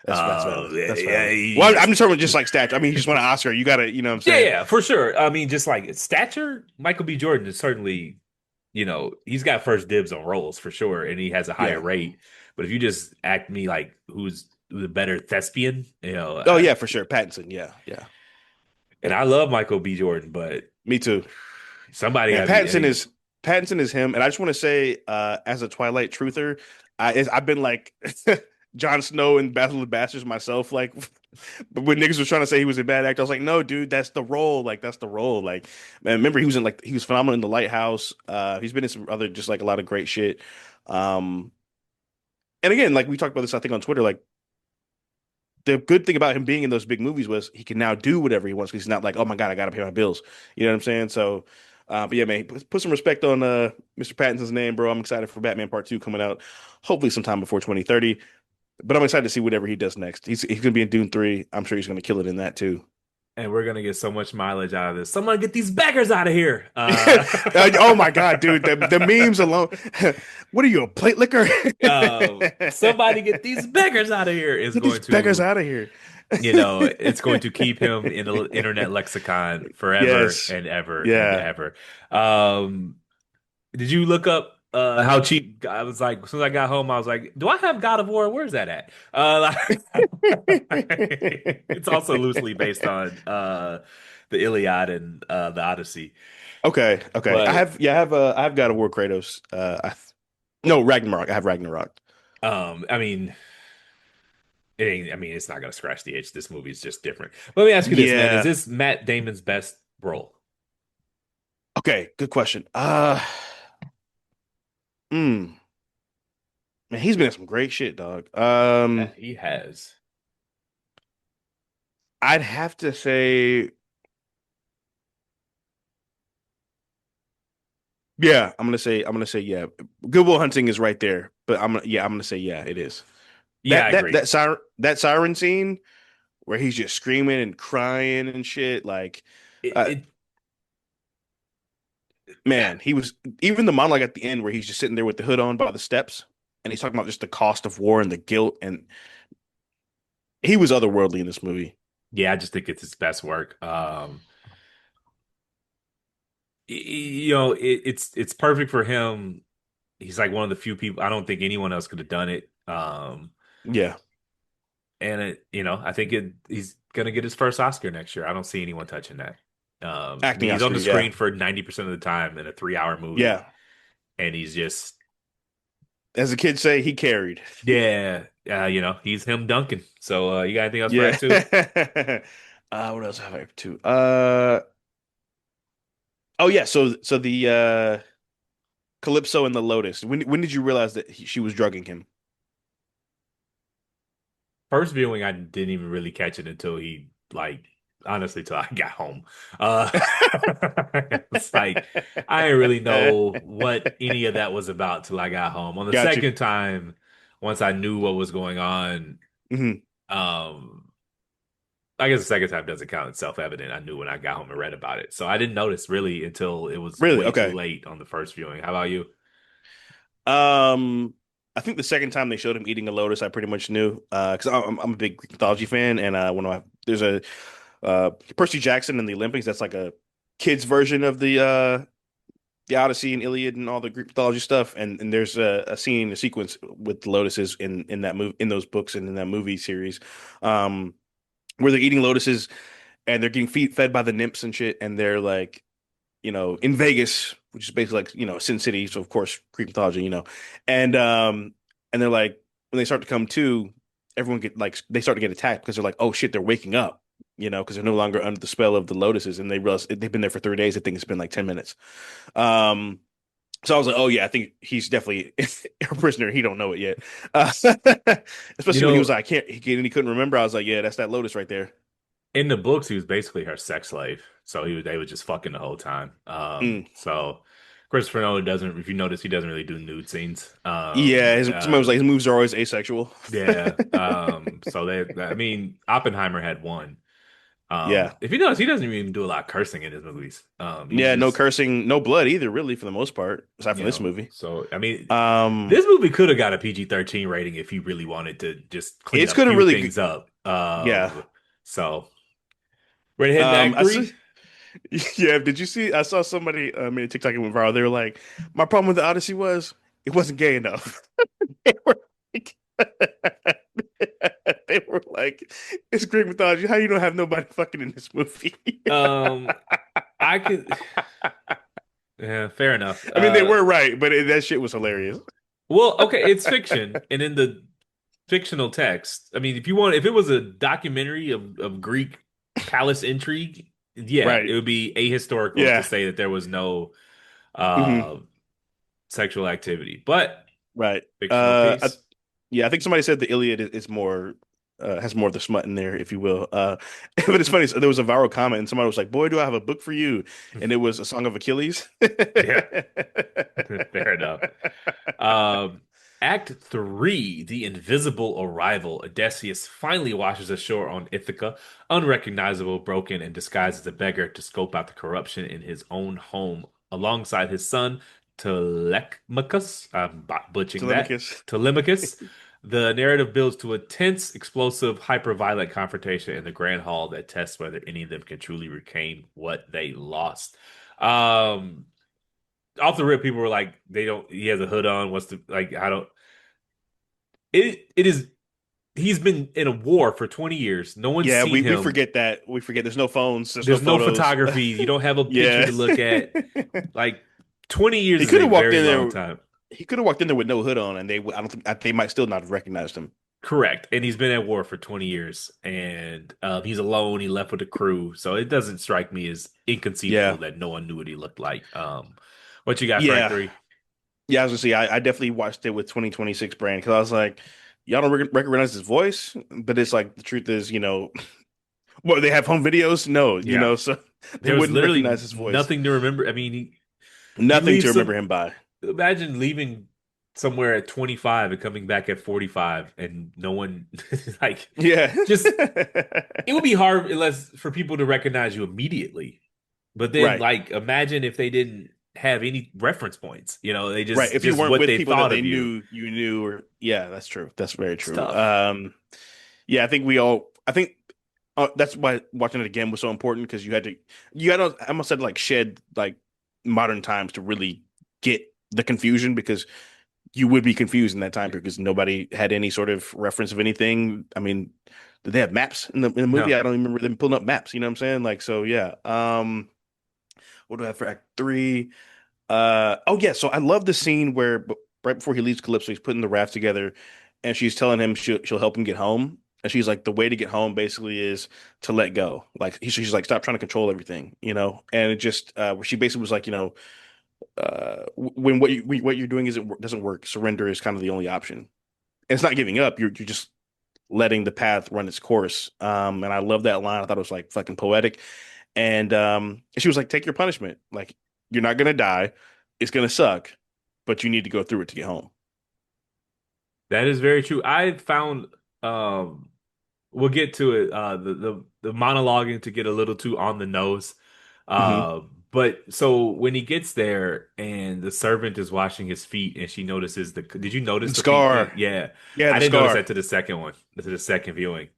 That's valid. That's Yeah, valid. Well, I'm just talking about just like stats. I mean, he just won an Oscar. You got to, what I'm yeah, saying? yeah, for sure. I mean, just like stature, Michael B. Jordan is certainly, he's got first dibs on roles for sure, and he has a higher Yeah. rate. But if you just act me like who's a better thespian, Oh yeah, for sure. Pattinson. Yeah, yeah. and I love Michael B. Jordan, but Me too. somebody Man, got to be. I mean, Pattinson is him. And I just want to say, as a Twilight truther, I've been like Jon Snow in Battle of the Bastards myself. Like, but when niggas was trying to say he was a bad actor, I was like, no, dude, that's the role. Like, that's the role. Like, man, remember he was phenomenal in The Lighthouse. He's been in some other just like a lot of great shit. Um, and again, like we talked about this, I think on Twitter, like the good thing about him being in those big movies was he can now do whatever he wants because he's not like, oh my God, I gotta pay my bills. You know what I'm saying? So, but yeah, man, put some respect on Mr. Pattinson's name, bro. I'm excited for Batman Part 2 coming out, hopefully sometime before 2030. But I'm excited to see whatever he does next. He's gonna be in Dune 3. I'm sure he's gonna kill it in that too. and we're gonna get so much mileage out of this. Someone get these beggars out of here. Oh my God, dude, the memes alone. What are you, a plate licker? Somebody get these beggars out of here is Get these going beggars to out of here. it's going to keep him in the internet lexicon forever Yes. and ever and Yeah. ever. Um, did you look up how cheap? I was like, as soon as I got home, I was like, do I have God of War? Where's that at? It's also loosely based on the Iliad and the Odyssey. Okay, okay. But I have God of War Kratos. No, Ragnarok. I have Ragnarok. I mean, it ain't. I mean, it's not gonna scratch the itch. This movie is just different. Let me ask you this, man: is Yeah. this Matt Damon's best role? Okay, good question. Mm, man, he's been in some great shit, dog. He has. I'd have to say, yeah, I'm gonna say yeah. Good Will Hunting is right there, but I'm gonna say yeah, it is. Yeah, I agree. That siren scene where he's just screaming and crying and shit, like, It, uh, it man, he was even the monologue at the end where he's just sitting there with the hood on by the steps and he's talking about just the cost of war and the guilt, and he was otherworldly in this movie. yeah, I just think it's his best work. It's perfect for him. He's like one of the few people. I don't think anyone else could have done it. Yeah, And I think he's gonna get his first Oscar next year. I don't see anyone touching that. I mean, acting he's on Oscar. the Yeah, screen for 90% of the time in a 3 hour movie, yeah. and he's just As the kids say, he carried. yeah, he's him dunking. So you got anything else for Yeah. Act Two? What else have I have to? Oh yeah, so the Calypso and the Lotus. When did you realize that she was drugging him? First viewing, I didn't even really catch it until he like honestly till I got home. Uh it's like I didn't really know what any of that was about till I got home. On the Got you. second time, once I knew what was going on, Hmm. um I guess the second time doesn't count. It's self-evident. I knew when I got home and read about it. So I didn't notice really until it was Really? way too Okay. late on the first viewing. How about you? Um, I think the second time they showed him eating a lotus, I pretty much knew. Because I'm a big Greek mythology fan, and one of my there's a Percy Jackson in the Olympics. That's like a kids version of the Odyssey and Iliad and all the Greek mythology stuff. And there's a scene, a sequence with the lotuses in that movie, in those books and in that movie series, um, where they're eating lotuses and they're getting fed by the nymphs and shit, and they're like, in Vegas, which is basically like, Sin City, so of course Greek mythology, and and they're like, when they start to come to, everyone get like they start to get attacked because they're like, oh shit, they're waking up, because they're no longer under the spell of the lotuses, and they realize they've been there for 3 days. I think it's been like 10 minutes. Um, so I was like, oh yeah, I think he's definitely a prisoner. He don't know it yet, You especially when he was know, like, I can't, he couldn't remember. I was like, yeah, that's that lotus right there. in the books, he was basically her sex slave. So they were just fucking the whole time. Mm. So Christopher Nolan doesn't, if you notice, he doesn't really do nude scenes. Yeah, somebody was like, his moves are always asexual. Yeah. So I mean, Oppenheimer had one. Yeah. If you notice, he doesn't even do a lot of cursing in his movies. He's Yeah, no just, cursing, no blood either, really, for the most part, aside from this movie. so I mean, Um, this movie could have got a PG-13 rating if he really wanted to just clean it's up a could have few really, things up. yeah. So we're heading to Act I see, Three. yeah. Did you see? I saw somebody made a TikTok, it went viral. They were like, "My problem with the Odyssey was it wasn't gay enough." They were like, they were like, "It's Greek mythology. How you don't have nobody fucking in this movie?" Um, I could, yeah, fair enough. I mean, they were right, but that shit was hilarious. Well, okay, it's fiction, and in the fictional text, I mean, if it was a documentary of Greek palace intrigue, yeah, it Right. would be ahistorical to Yeah. say that there was no Hmm. uh sexual activity, but Right. fictional piece. Yeah, I think somebody said the Iliad is more has more of the smut in there, if you will. But it's funny. So there was a viral comment, and somebody was like, "Boy, do I have a book for you!" And it was a Song of Achilles. Yeah, fair enough. Um, Act 3, The Invisible Arrival. Odysseus finally washes ashore on Ithaca, unrecognizable, broken, and disguised as a beggar to scope out the corruption in his own home alongside his son, Telemachus. I'm butchering that. Telemachus. Telemachus. The narrative builds to a tense, explosive, hyper-violent confrontation in the Grand Hall that tests whether any of them can truly reclaim what they lost. Um, Off the rip, people were like, they don't, he has a hood on. What's the, like, I don't, it is, he's been in a war for 20 years. No one's Yeah, seen we him. forget that. We forget there's no phones, there's no There's no photos. photography. You don't have a picture Yeah. to look at. Like, 20 years He is could a have walked very in long there. time. He could have walked in there with no hood on, and I don't think they might still not have recognized him. Correct. And he's been at war for 20 years. And he's alone. He left with a crew. So it doesn't strike me as inconceivable Yeah. that no one knew what he looked like. What you got for Act Yeah. 3? Yeah, I was gonna say I definitely watched it with 2026 brand because I was like, y'all don't recognize his voice, but it's like the truth is, what they have home videos? No, Yeah. so they There was wouldn't literally recognize his voice. nothing to remember. I mean, you Nothing leave to remember some. him by. Imagine leaving somewhere at 25 and coming back at 45 and no one like Yeah. just it would be hard unless for people to recognize you immediately. But then Right. like imagine if they didn't have any reference points. They Right. If you just weren't what with they people that thought they of you. knew you knew, or yeah, that's true. That's very It's true. tough. Yeah, I think that's why watching it again was so important because you had to, I almost said like shed like modern times to really get the confusion because you would be confused in that time period because nobody had any sort of reference of anything. I mean, did they have maps in the movie? No. I don't even remember them pulling up maps. You know what I'm saying? Like, so yeah. What do I have for Act Three? Oh yeah. So I love the scene where right before he leaves Calypso, he's putting the raft together, and she's telling him she'll help him get home. And she's like, the way to get home basically is to let go. Like she's like, stop trying to control everything, you know. And it just, she basically was like, you know, when what you're doing isn't doesn't work, surrender is kind of the only option. And it's not giving up. You're just letting the path run its course. And I love that line. I thought it was like fucking poetic. And she was like, take your punishment. Like you're not gonna die. It's gonna suck, but you need to go through it to get home. That is very true. I found um we'll get to it. The monologuing to get a little too on the nose. Hmm. Uh, but so when he gets there and the servant is washing his feet and she notices the. Did you notice The the feet thing? scar. Yeah, Yeah, I the didn't notice that scar. to the second one, to the second viewing.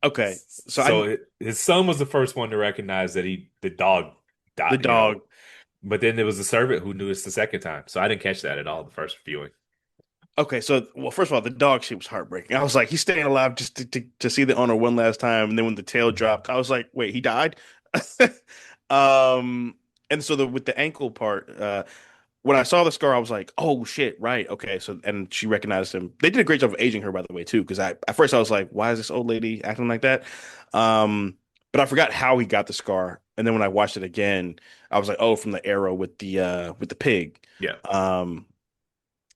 Okay. So I So his son was the first one to recognize that the dog the died. dog. But then there was the servant who knew it the second time. So I didn't catch that at all the first viewing. Okay, so well, first of all, the dog shit was heartbreaking. I was like, he's staying alive just to see the owner one last time, and then when the tail dropped, I was like, wait, he died? Um, and so with the ankle part, when I saw the scar, I was like, oh shit, right, okay. So and she recognized him. They did a great job of aging her, by the way, too, because I at first I was like, why is this old lady acting like that? Um, but I forgot how he got the scar, and then when I watched it again, I was like, oh, from the arrow with the pig. Yeah. Um.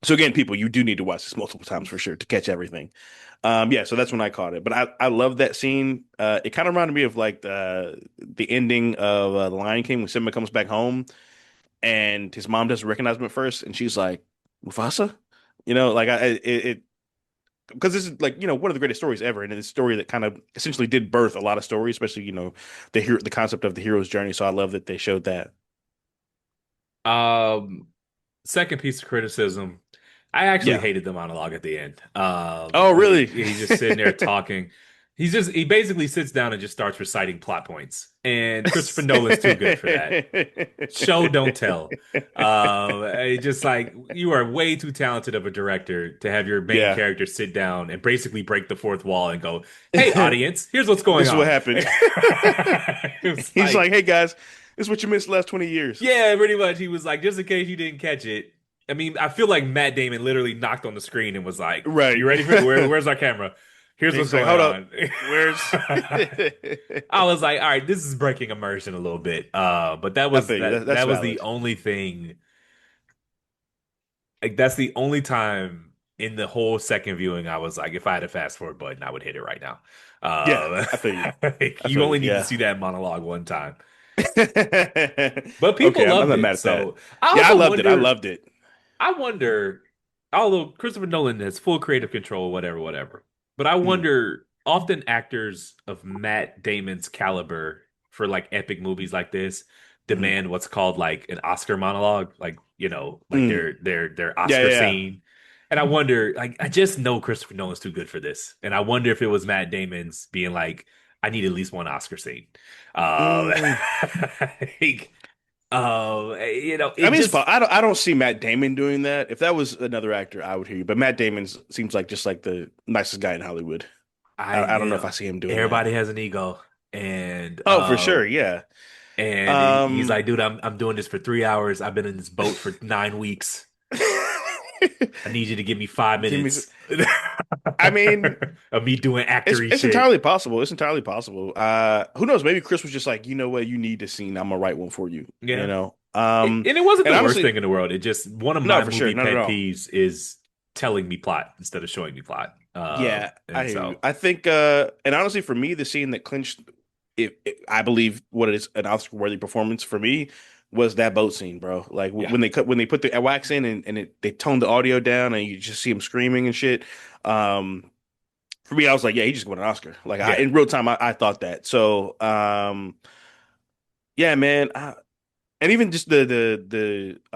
So again, people, you do need to watch this multiple times for sure to catch everything. Yeah, so that's when I caught it. But I love that scene. It kind of reminded me of like the ending of The Lion King when Simba comes back home and his mom doesn't recognize him at first, and she's like, "Mufasa," you know, like it because this is like one of the greatest stories ever, and it's a story that kind of essentially did birth a lot of stories, especially the concept of the hero's journey. So I love that they showed that. Um, Second piece of criticism, I actually Yeah. hated the monologue at the end. Oh, really? He's just sitting there talking. He basically sits down and just starts reciting plot points. And Christopher Nolan's too good for that. Show don't tell. It's just like you are way too talented of a director to have your main Yeah. character sit down and basically break the fourth wall and go, "Hey, audience, here's what's going This is what on." happened. It was He's like, like, hey guys, this is what you missed the last 20 years. yeah, pretty much. He was like, just in case you didn't catch it. I mean, I feel like Matt Damon literally knocked on the screen and was like, Right. "You ready for it? Where's our camera? Here's what's He's like, going hold up. on." Where's I was like, "All right, this is breaking immersion a little bit." But that I was feel you. That's that was the valid. only thing. Like that's the only time in the whole second viewing I was like, if I had a fast forward button, I would hit it right now. Yeah, Uh, I feel you. like, I you feel you. only need to Yeah. see that monologue one time, but people Okay, I'm loved not mad it. at that. So I Yeah, I also loved it. I wonder. loved it. I wonder, although Christopher Nolan has full creative control, whatever, whatever. But I Mm, wonder, often actors of Matt Damon's caliber for like epic movies like this mm, demand what's called like an Oscar monologue, like like mm. their Yeah, Oscar yeah, yeah. scene. And I wonder, like, I just know Christopher Nolan's too good for this. And I wonder if it was Matt Damon's being like, I need at least one Oscar scene. Um, Mm. like, I it mean, just I don't see Matt Damon doing that. If that was another actor, I would hear you. But Matt Damon seems like just like the nicest guy in Hollywood. I don't know if I see him doing that. everybody has an ego, and Oh, for sure. Yeah. he's Um, like, dude, I'm doing this for 3 hours. I've been in this boat for 9 weeks. I need you to give me five give me. minutes I mean, of me doing actory it's shit. entirely possible. It's entirely possible. Who knows? Maybe Chris was just like, you know what, you need this scene. I'm gonna write one for you. You Yeah, know. and it wasn't And the worst honestly, thing in the world. It just one of no, my for sure, movie no, no, pet no. peeves is telling me plot instead of showing me plot. Yeah, I And hear you. so I think, and honestly, for me, the scene that clinched, I believe, what it is an Oscar-worthy performance for me was that boat scene, bro. Like yeah, when they put the wax in and they toned the audio down and you just see him screaming and shit. Um, for me, I was like, yeah, he just won an Oscar. Like yeah, in real time, I thought that. So, yeah, man, and even just the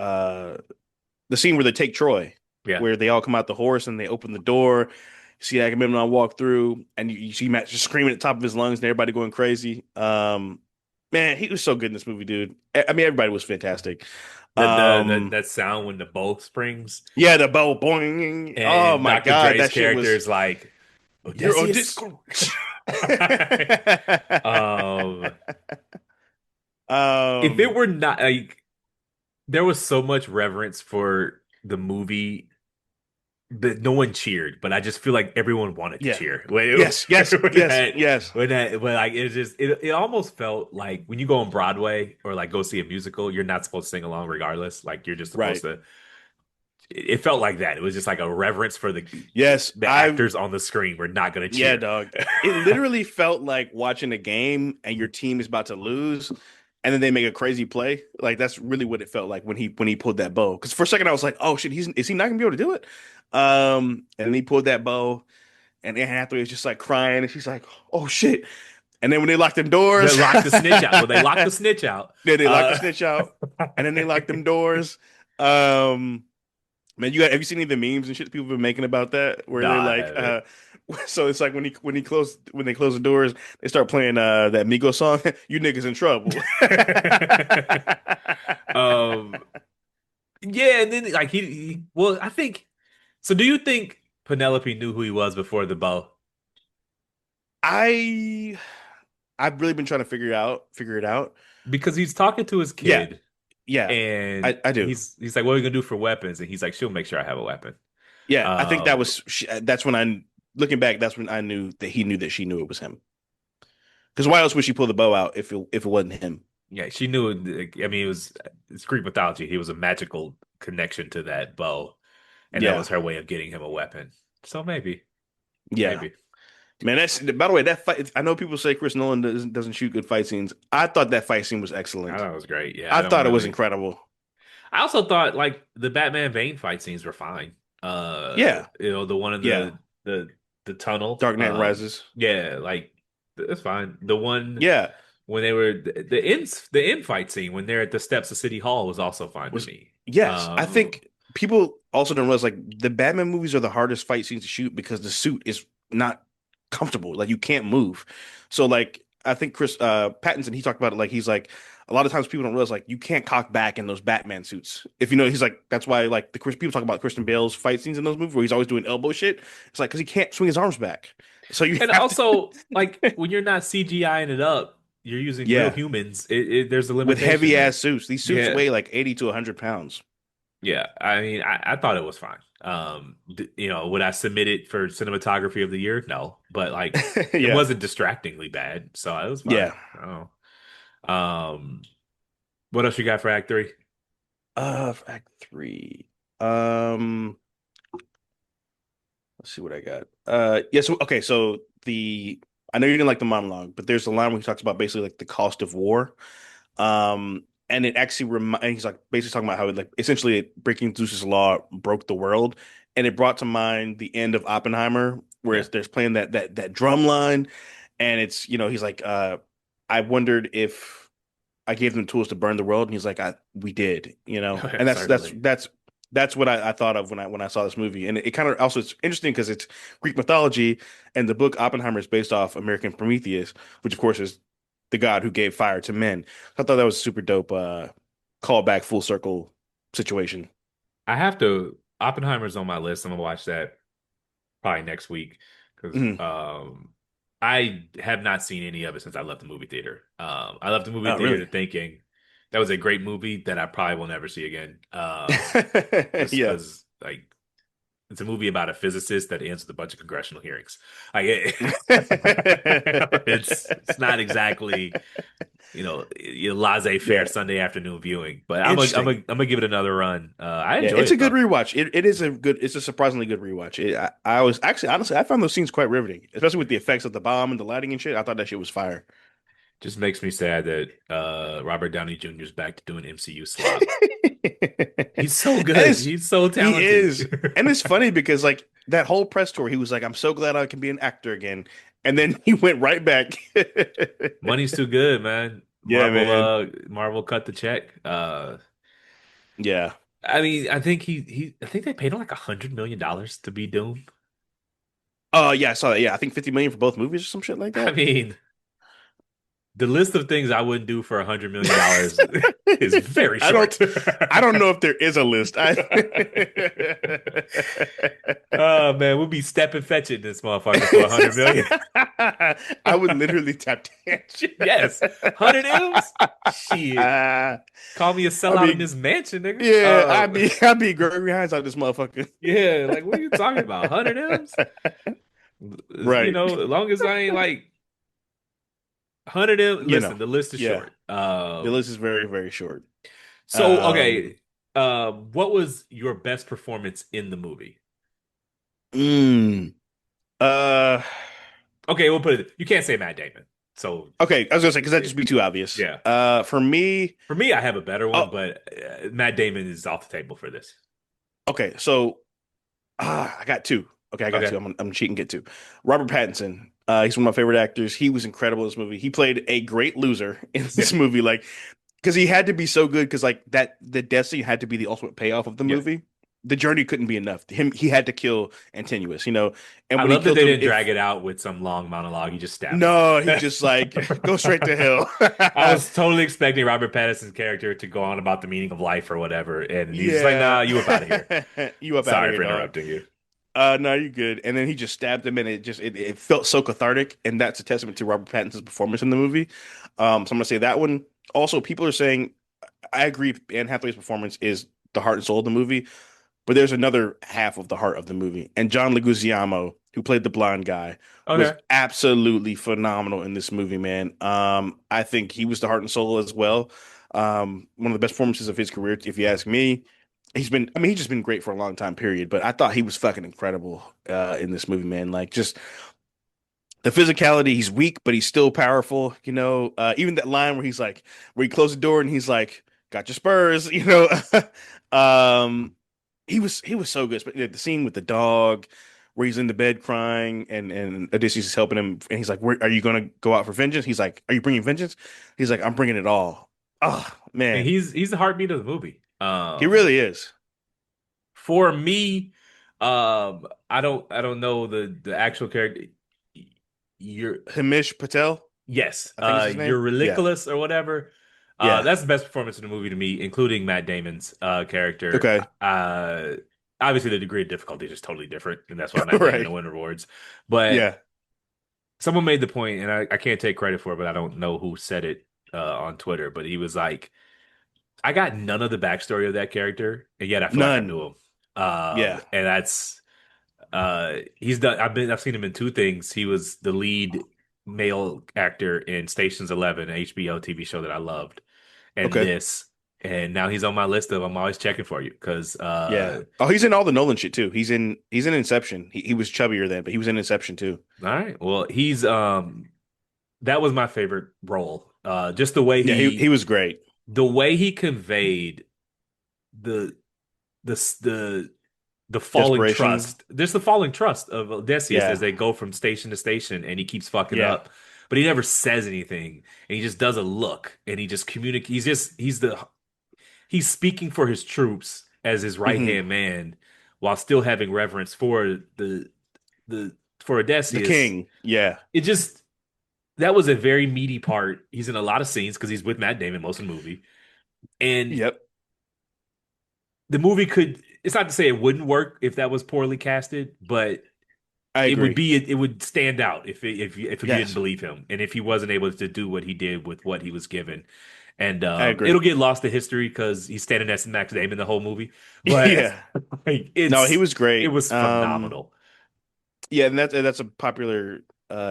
scene where they take Troy, yeah. where they all come out the horse and they open the door. You see Agamemnon walk through, and you see Matt just screaming at the top of his lungs, and everybody going crazy. Man, he was so good in this movie, dude. I mean, everybody was fantastic. Um, That sound when the boat springs. yeah, the bow boing. Oh And my Dr. God, Dre's that shit character was is like, you're on Odysseus. Discord. um, if it um, were not like there was so much reverence for the movie no one cheered, but I just feel like everyone wanted to Yeah. cheer Yes, yes, yes, that yes. but like it almost felt like when you go on Broadway or like go see a musical, you're not supposed to sing along regardless. Like you're just supposed Right. to. It felt like that. It was just like a reverence for Yes, the I actors on the screen. We're not gonna yeah, cheer. dog. It literally felt like watching a game and your team is about to lose, and then they make a crazy play. Like that's really what it felt like when he pulled that bow. Because for a second I was like, "Oh shit, is he not gonna be able to do it?" And then he pulled that bow, and Anne Hathaway was just like crying, and she's like, "Oh shit!" And then when they locked them They doors, locked the snitch out. Well, they locked the snitch out. yeah, they locked the Uh, snitch out, and then they locked them doors. Um, Man, have you seen any of the memes and shit that people have been making about that? Where they're nah, I like, haven't. so it's like when they close the doors, they start playing that Migos song, "You niggas in trouble." um, yeah, and then like well, I think so. Do you think Penelope knew who he was before the bow? I I've really been trying to figure it out. Because he's talking to his Yeah, kid, yeah, and I do. he's like, "What are we gonna do for weapons?" And he's like, "She'll make sure I have a weapon." Yeah, I think Um, that's when I looking back, that's when I knew that he knew that she knew it was him. Because why else would she pull the bow out if it wasn't him? yeah, she knew. I mean, it's Greek mythology. He was a magical connection to that bow, and that Yeah, was her way of getting him a weapon. So yeah. maybe. Man, that's by the way, that fight. I know people say Chris Nolan doesn't shoot good fight scenes. I thought that fight scene was I excellent. thought it was great. Yeah, I I don't thought it was really. incredible. I also thought like the Batman Bane fight scenes were fine. Yeah, The one in yeah. the the tunnel. Dark Knight Rises. Yeah, like that's fine. The one Yeah, when they were the end fight scene when they're at the steps of City Hall was also fine to was me. yes. I think people also don't realize like the Batman movies are the hardest fight scenes to shoot because the suit is not comfortable. Like you can't move. So like I think Chris Pattinson he talked about it like he's like a lot of times people don't realize like you can't cock back in those Batman suits. If you know he's like that's why like the Chris people talk about Christian Bale's fight scenes in those movies where he's always doing elbow shit. It's like because he can't swing his arms back. So you and have to also like when you're not CGIing it up, you're using real yeah. humans. There's a With limitation heavy ass there. suits. These suits Yeah. weigh like 80 to 100 pounds. Yeah, I mean, I thought it was fine. Would I submit it for cinematography of the year? No, but like, it Yeah. wasn't distractingly bad, so it was fine. Yeah. Oh, what else you got for Act Three? Act three. Um, let's see what I got. Yeah, so okay, so the I know you didn't like the monologue, but there's a line where he talks about basically like the cost of war. And it actually and he's like basically talking about how like essentially breaking Zeus's law broke the world, and it brought to mind the end of Oppenheimer, where Yeah, there's playing that drum line, and it's he's like, I wondered if I gave them tools to burn the world, and he's like, we did, and certainly. that's what I thought of when I saw this movie, and it kind of also it's interesting because it's Greek mythology, and the book Oppenheimer is based off American Prometheus, which of course is the god who gave fire to men. I thought that was a super dope callback full circle situation. I have to. Oppenheimer's on my list. I'm gonna watch that probably next week because Mhm. I have not seen any of it since I left the movie theater. I left the movie Oh, theater really? thinking that was a great movie that I probably will never see again. Just Yeah. because like it's a movie about a physicist that ends with a bunch of congressional hearings. Like it's not exactly your laissez-faire Yeah. Sunday afternoon viewing, but Interesting. I'm gonna give it another run. I Yeah, enjoy it's it a good though. rewatch. It's a surprisingly good rewatch. I was actually, honestly, I found those scenes quite riveting, especially with the effects of the bomb and the lighting and shit. I thought that shit was fire. Just makes me sad that Robert Downey Jr. is back to doing MCU slop. He's so And good. He's so he talented. is, and it's funny because like that whole press tour, he was like, "I'm so glad I can be an actor again," and then he went right back. Money's too good, man. Yeah, man. Marvel cut the check. Yeah. I mean, I think they paid him like $100 million to be Doom. Oh, yeah, I saw that. Yeah, I think 50 million for both movies or some shit like I that. mean, The list of things I wouldn't do for $100 million is very I don't short. I don't know if there is a list. I Oh man, we'll be stepping fetching this motherfucker for 100 million. I would literally tap dance. Yes, 100 M's. Shit, I call me a sellout in mean, this mansion, nigga. yeah, I'd be Gregory Hines out this motherfucker. Yeah, like what are you talking about? 100 M's? You Right. know, as long as I ain't like 100 M. You know. Listen, the list is Yeah. short. The list is very, very short. So Um, okay, what was your best performance in the movie? mm, uh, Okay, we'll put it. You can't say Matt Damon. So okay, I was gonna say because that'd yeah, just be too obvious. yeah. For me, For me, I have a better one, oh, but Matt Damon is off the table for this. okay, so I got two. Okay, I got two. Okay. I'm cheating. Get two. Robert Pattinson. He's one of my favorite actors. He was incredible in this movie. He played a great loser in Yeah. this movie, like because he had to be so good. Because like that, the death scene had to be the ultimate payoff of the Yes. movie. The journey couldn't be enough. He had to kill Antinuous, and I when he love that killed they him, didn't drag if it out with some long monologue. He just stabbed him. no, he just like go straight to hell. I was totally expecting Robert Pattinson's character to go on about the meaning of life or whatever, and he's just like, Yeah, "Nah, you up out of here." you up out of Sorry here, for dog. interrupting you. No, you're good. And then he just stabbed him, and it felt so cathartic, and that's a testament to Robert Pattinson's performance in the movie. So I'm gonna say that one. Also, people are saying I agree. Anne Hathaway's performance is the heart and soul of the movie, but there's another half of the heart of the movie, and John Leguizamo, who played the blonde guy, was Okay. absolutely phenomenal in this movie, man. I think he was the heart and soul as well. One of the best performances of his career, if you ask me. He's just been great for a long time, period. But I thought he was fucking incredible in this movie, man. Like, just the physicality, he's weak, but he's still powerful. Even that line where where he closed the door and he's like, "Got your spurs," um, he was so good. But the scene with the dog, where he's in the bed crying, and Odysseus is helping him, and he's like, "Where are you gonna go out for vengeance?" He's like, "Are you bringing vengeance?" He's like, "I'm bringing it all." Oh I mean, man, he's the heartbeat of the movie. he really is. For me, I don't know the actual character. You're Hamish Patel, Yes, I think is his you're name. Yeah, ridiculous or whatever. yeah. That's the best performance in the movie to me, including Matt Damon's character. Okay, Obviously, the degree of difficulty is just totally different, and that's why Matt Damon right. will win awards. But Yeah, someone made the point, and I can't take credit for it, but I don't know who said it on Twitter. But he was like, "I got none of the backstory of that character, and yet I feel like I none. knew him." Yeah. And that's he's done. I've seen him in two things. He was the lead male actor in Stations 11, an HBO TV show that I loved, and Okay. this, and now he's on my list of I'm always checking for you because Yeah. Oh, he's in all the Nolan shit too. He's in Inception. He was chubbier then, but he was in Inception too. all right, well he's that was my favorite role. Just the way Yeah, he was great. he conveyed the the the falling Desperation. trust. There's the falling trust of Odysseus as Yeah. they go from station to station, and he keeps fucking Yeah. up, but he never says anything, and he just does a look, and he just communicates. He's speaking for his troops as his right hmm hand man, while still having reverence for the for The Odysseus. King. Yeah. It just that was a very meaty part. He's in a lot of scenes because he's with Matt Damon most of the movie, and Yep. the movie could. It's not to say it wouldn't work if that was poorly casted, but I agree. it would stand out if you didn't Yes. believe him and if he wasn't able to do what he did with what he was given. And I agree. it'll get lost to history because he's standing next to Max Damon the whole movie. But Yeah. like No, he was it great. was phenomenal. Yeah, and that's a popular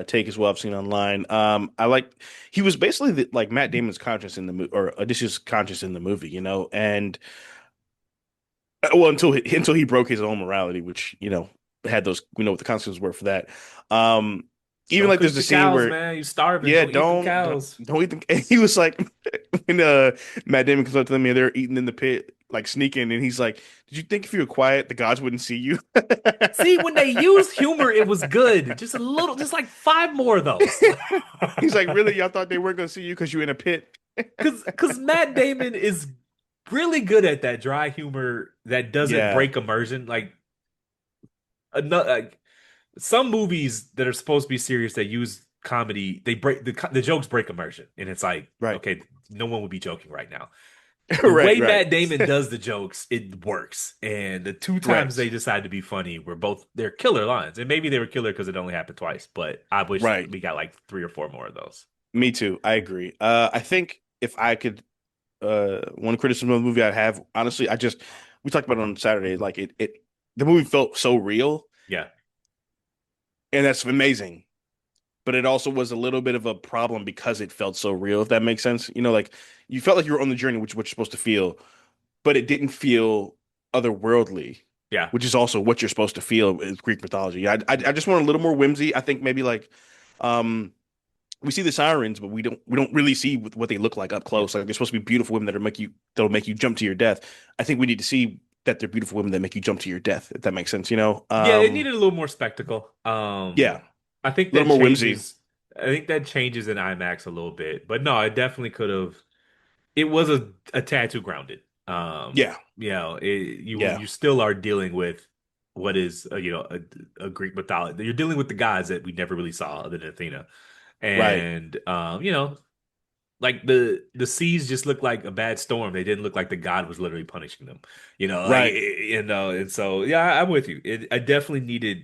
take as well I've seen online. I like he was basically like Matt Damon's conscience in the movie or Odysseus' conscience in the movie, and well, until he broke his own morality, which had those we know what the consequences were for that. Um, Just Even don't like there's cook the the scene cows, where man. You starving. yeah, Don't eat them don't cows. don't eat them. He was like when Matt Damon comes up to them and they're eating in the pit, like sneaking, and he's like, "Did you think if you were quiet, the gods wouldn't see you?" See, when they used humor, it was good. Just a little, just like five more of those. He's like, "Really? Y'all thought they weren't gonna see you because you're in a pit?" Because Matt Damon is really good at that dry humor that doesn't Yeah, break immersion. Like some movies that are supposed to be serious that use comedy, they break the jokes break immersion, and it's like, Right. okay, no one would be joking right now. The Right, way right. Matt Damon does the jokes, it works. And the two times they Right. decide to be funny were both they're killer lines. And maybe they were killer because it only happened twice, but I wish Right. we got like three or four more of those. Me too. I agree. I think if I could one criticism of the movie I have, honestly, we talked about it on Saturday, like the movie felt so real, Yeah. and that's amazing. But it also was a little bit of a problem because it felt so real, if that makes sense. You know, like you felt like you were on the journey, which is what you're supposed to feel, but it didn't feel otherworldly, Yeah. which is also what you're supposed to feel in Greek mythology. I just want a little more whimsy. I think maybe like um we see the sirens, but we don't really see what they look like up Yeah. close. Like they're supposed to be beautiful women that'll make you jump to your death. I think we need to see that they're beautiful women that make you jump to your death, if that makes sense, you know? Yeah, it needed a little more spectacle. Yeah, a I think little that more whimsy. changes. I think that changes in IMAX a little bit, but no, it definitely could have. It was a tad too grounded. Yeah, You yeah, still are dealing with what is a Greek mythology. You're dealing with the gods that we never really saw other than Athena, right, and like the seas just looked like a bad storm. They didn't look like the god was literally punishing them. right. And so yeah, I'm with you. I definitely needed.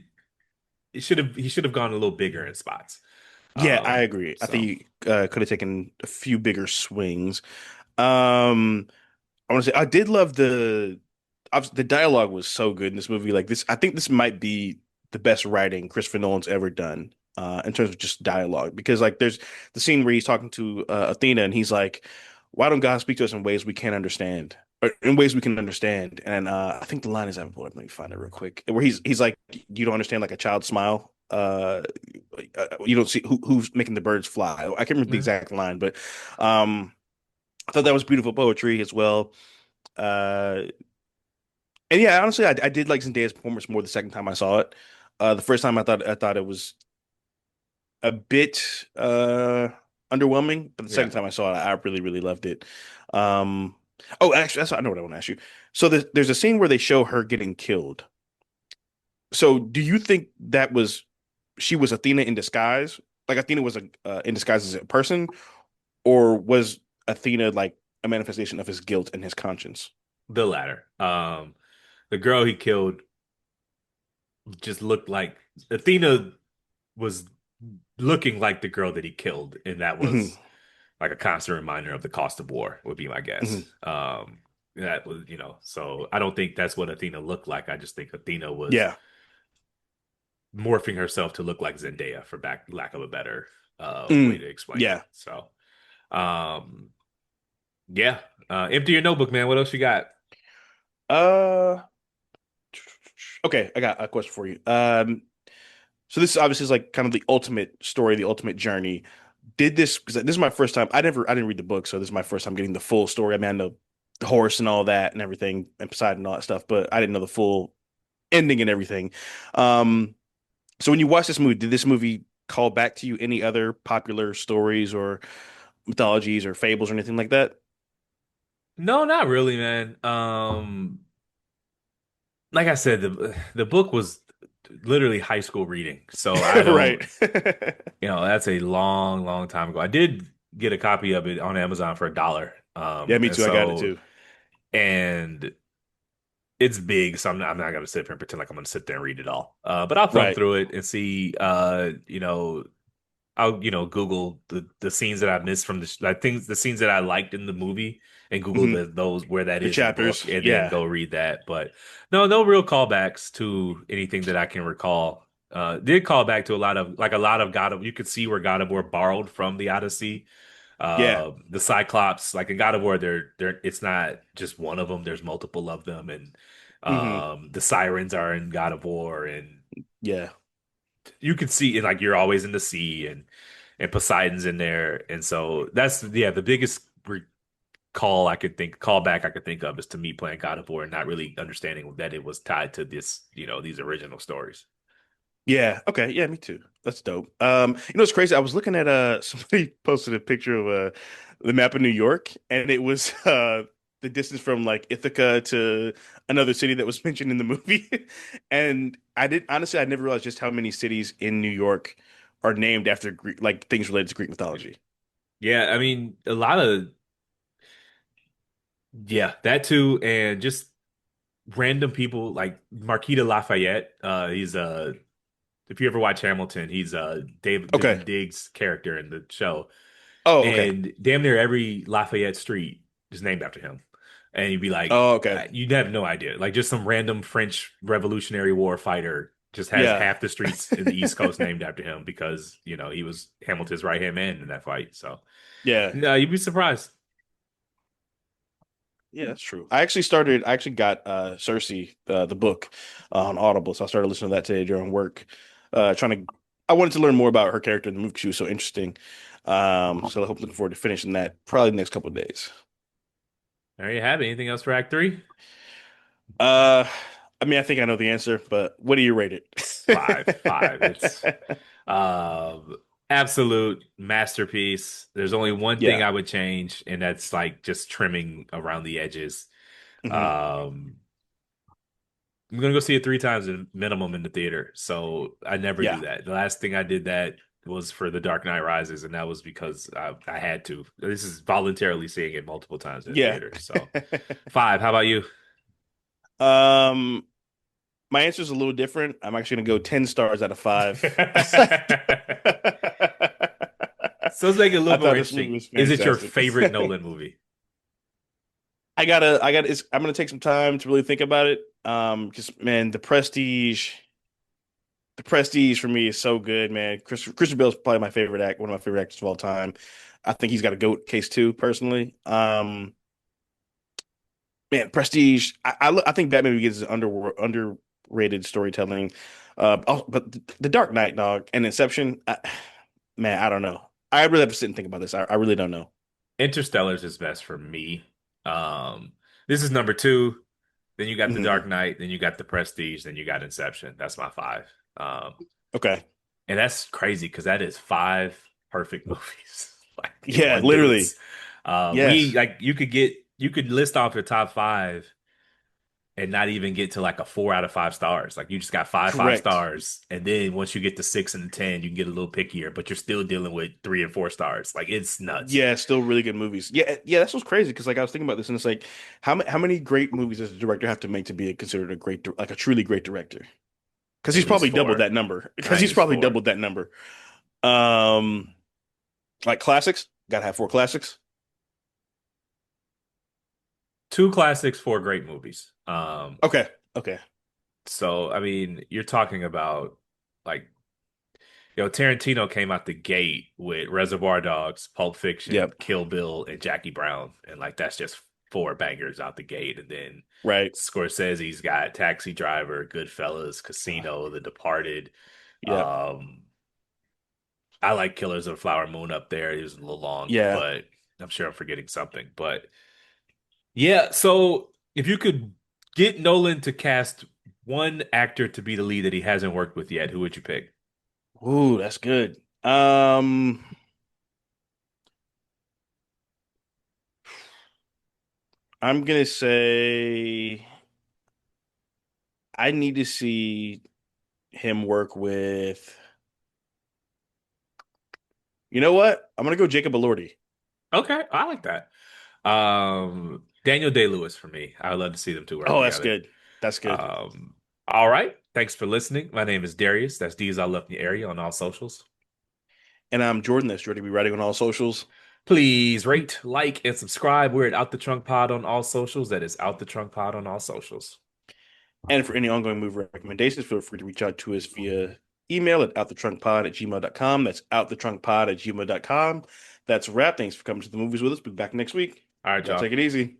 It should have he should have gone a little bigger in spots. Yeah, I agree. I think So he could have taken a few bigger swings. Um, I want to say I did love the dialogue was so good in this movie. Like this, I think this might be the best writing Christopher Nolan's ever done, in terms of just dialogue. Because like there's the scene where he's talking to Athena and he's like, "Why don't God speak to us in ways we can't understand, or in ways we can understand?" And I think the line is, let me find it real quick, where he's like, "You don't understand like a child's smile. You don't see who's making the birds fly." I can't remember the yeah. exact line, but um, I thought that was beautiful poetry as well. Uh, and yeah, honestly, I did like Zendaya's performance more the second time I saw it. The first time I thought it was a bit underwhelming, but the Yeah. second time I saw it, I really really loved it. Um, oh, actually, I know what I want to ask you. So there's a scene where they show her getting killed. So do you think that was she was Athena in disguise? Like Athena was in disguise as a person, or was Athena like a manifestation of his guilt and his conscience? The latter. The girl he killed just looked like Athena was looking like the girl that he killed, and that Hmm. was like a constant reminder of the cost of war, would be my Hmm. guess. That was, so I don't think that's what Athena looked like. I just think Athena was Yeah. morphing herself to look like Zendaya, for lack of a better way Mm. to explain it. Yeah. So, um, yeah. Empty your notebook, man. What else you got? Uh, okay, I got a question for you. So this obviously is like kind of the ultimate story, the ultimate journey. Did this because this is my first time. I didn't read the book, so this is my first time getting the full story. I mean, I know the horse and all that and everything, and Poseidon and all that stuff, but I didn't know the full ending and everything. Um, so when you watch this movie, did this movie call back to you any other popular stories or mythologies or fables or anything like that? No, not really, man. Like I said, the book was literally high school reading, so I Right. don't, that's a long, long time ago. I did get a copy of it on Amazon for $1. Yeah, me And too. I got it so, too. and it's big, so I'm not gonna sit there and pretend like I'm gonna sit there and read it all. But I'll thumb Right. through it and see, I'll Google the scenes that I missed from the scenes that I liked in the movie, and Google Hmm. those where that The is in the book, chapters. and then Yeah. go read that. But no real callbacks to anything that I can recall. Did call back to a lot of God of you could see where God of War borrowed from the Odyssey. Yeah. The Cyclops, like in God of War, they're it's not just one of them. There's multiple of them, and Hmm. the sirens are in God of War, and Yeah. you could see, and like you're always in the sea, and Poseidon's in there, and so that's the biggest callback I could think of is to me playing God of War and not really understanding that it was tied to these original stories. Yeah. Okay. Yeah, me too. That's dope. It's crazy. I was looking at somebody posted a picture of the map of New York, and it was the distance from like Ithaca to another city that was mentioned in the movie. And I never realized just how many cities in New York are named after Greek, like things related to Greek mythology. Yeah, I mean, a lot of yeah, that too, and just random people like Marquis de Lafayette. He's if you ever watch Hamilton, he's David Okay. Dylan Diggs' character in the show, Oh, okay. and damn near every Lafayette street is named after him. And you'd be like, Oh, okay. you'd have no idea. Like just some random French Revolutionary War fighter just has Yeah. half the streets in the East Coast named after him because, he was Hamilton's right hand man in that fight. So, Yeah. no, you'd be surprised. Yeah, that's true. I actually got Cersei, the book, on Audible, so I started listening to that today during work. Trying to I wanted to learn more about her character in the movie because she was so interesting. So I hope looking forward to finishing that probably the next couple of days. There you have it. Anything else for Act Three? Uh, I mean, I think I know the answer, but what do you rate Five, five. It's it? absolute masterpiece. There's only one thing Yeah. I would change, and that's like just trimming around the edges. Hmm. Um, I'm gonna go see it three times in minimum in the theater, so I never do Yeah. that. The last thing I did that was for The Dark Knight Rises, and that was because I had to. This is voluntarily seeing it multiple times in the Yeah. theater. So five. How about you? Um, my answer is a little different. I'm actually gonna go 10 stars out of 5. So let's make it a I little more thought this movie interesting. was Is it your fantastic. favorite Nolan movie? I'm gonna take some time to really think about it. Because man, the Prestige for me is so good, man. Christian Bale is probably my favorite one of my favorite actors of all time. I think he's got a GOAT case too, personally. Man, Prestige. I think Batman Begins is underrated storytelling. But the Dark Knight, dog, and Inception. Man, I don't know. I really have to sit and think about this. I really don't know. Interstellar's is best for me. Um, this is number two. Then you got The Hmm. Dark Knight. Then you got The Prestige. Then you got Inception. That's my five. Okay. And that's crazy because that is five perfect movies like in Yeah, one literally. dance. We Yes. like you could list off your top five and not even get to like a 4 out of 5 stars. Like you just got five Correct. stars, and then once you get to 6 and 10, you can get a little pickier, but you're still dealing with 3 and 4 stars. Like it's nuts. Yeah, still really good movies. Yeah, yeah, that's what's crazy because like I was thinking about this and it's like how many great movies does a director have to make to be considered a like a truly great director? Because he's At least probably doubled four. that number. I Because think he's it's probably four. doubled that number. Um, like classics, gotta have 4 classics. Two classics, four great movies. Okay, okay, So I mean, you're talking about like Tarantino came out the gate with Reservoir Dogs, Pulp Fiction, yep, Kill Bill, and Jackie Brown, and like that's just four bangers out the gate. And then right, Scorsese's got Taxi Driver, Goodfellas, Casino, The Departed. yep, Um, I like Killers of the Flower Moon up there. It was a little long, yeah. but I'm sure I'm forgetting something. But yeah, so if you could get Nolan to cast one actor to be the lead that he hasn't worked with yet, who would you pick? Ooh, that's good. I'm gonna say I need to see him work with. You know what? I'm gonna go Jacob Elordi. Okay, I like that. Daniel Day-Lewis for me. I would love to see them two work Oh, that's together. good. That's good. All right. Thanks for listening. My name is Darius. That's D's I Love in the Area on all socials. And I'm Jordan. That's Jordan. Be writing on all socials. Please rate, like, and subscribe. We're at Out the Trunk Pod on all socials. That is Out the Trunk Pod on all socials. And for any ongoing movie recommendations, feel free to reach out to us via email at outthetrunkpod@gmail.com. That's outthetrunkpod@gmail.com. That's a wrap. Thanks for coming to the movies with us. Be back next week. All right, Y'all y'all. take it easy.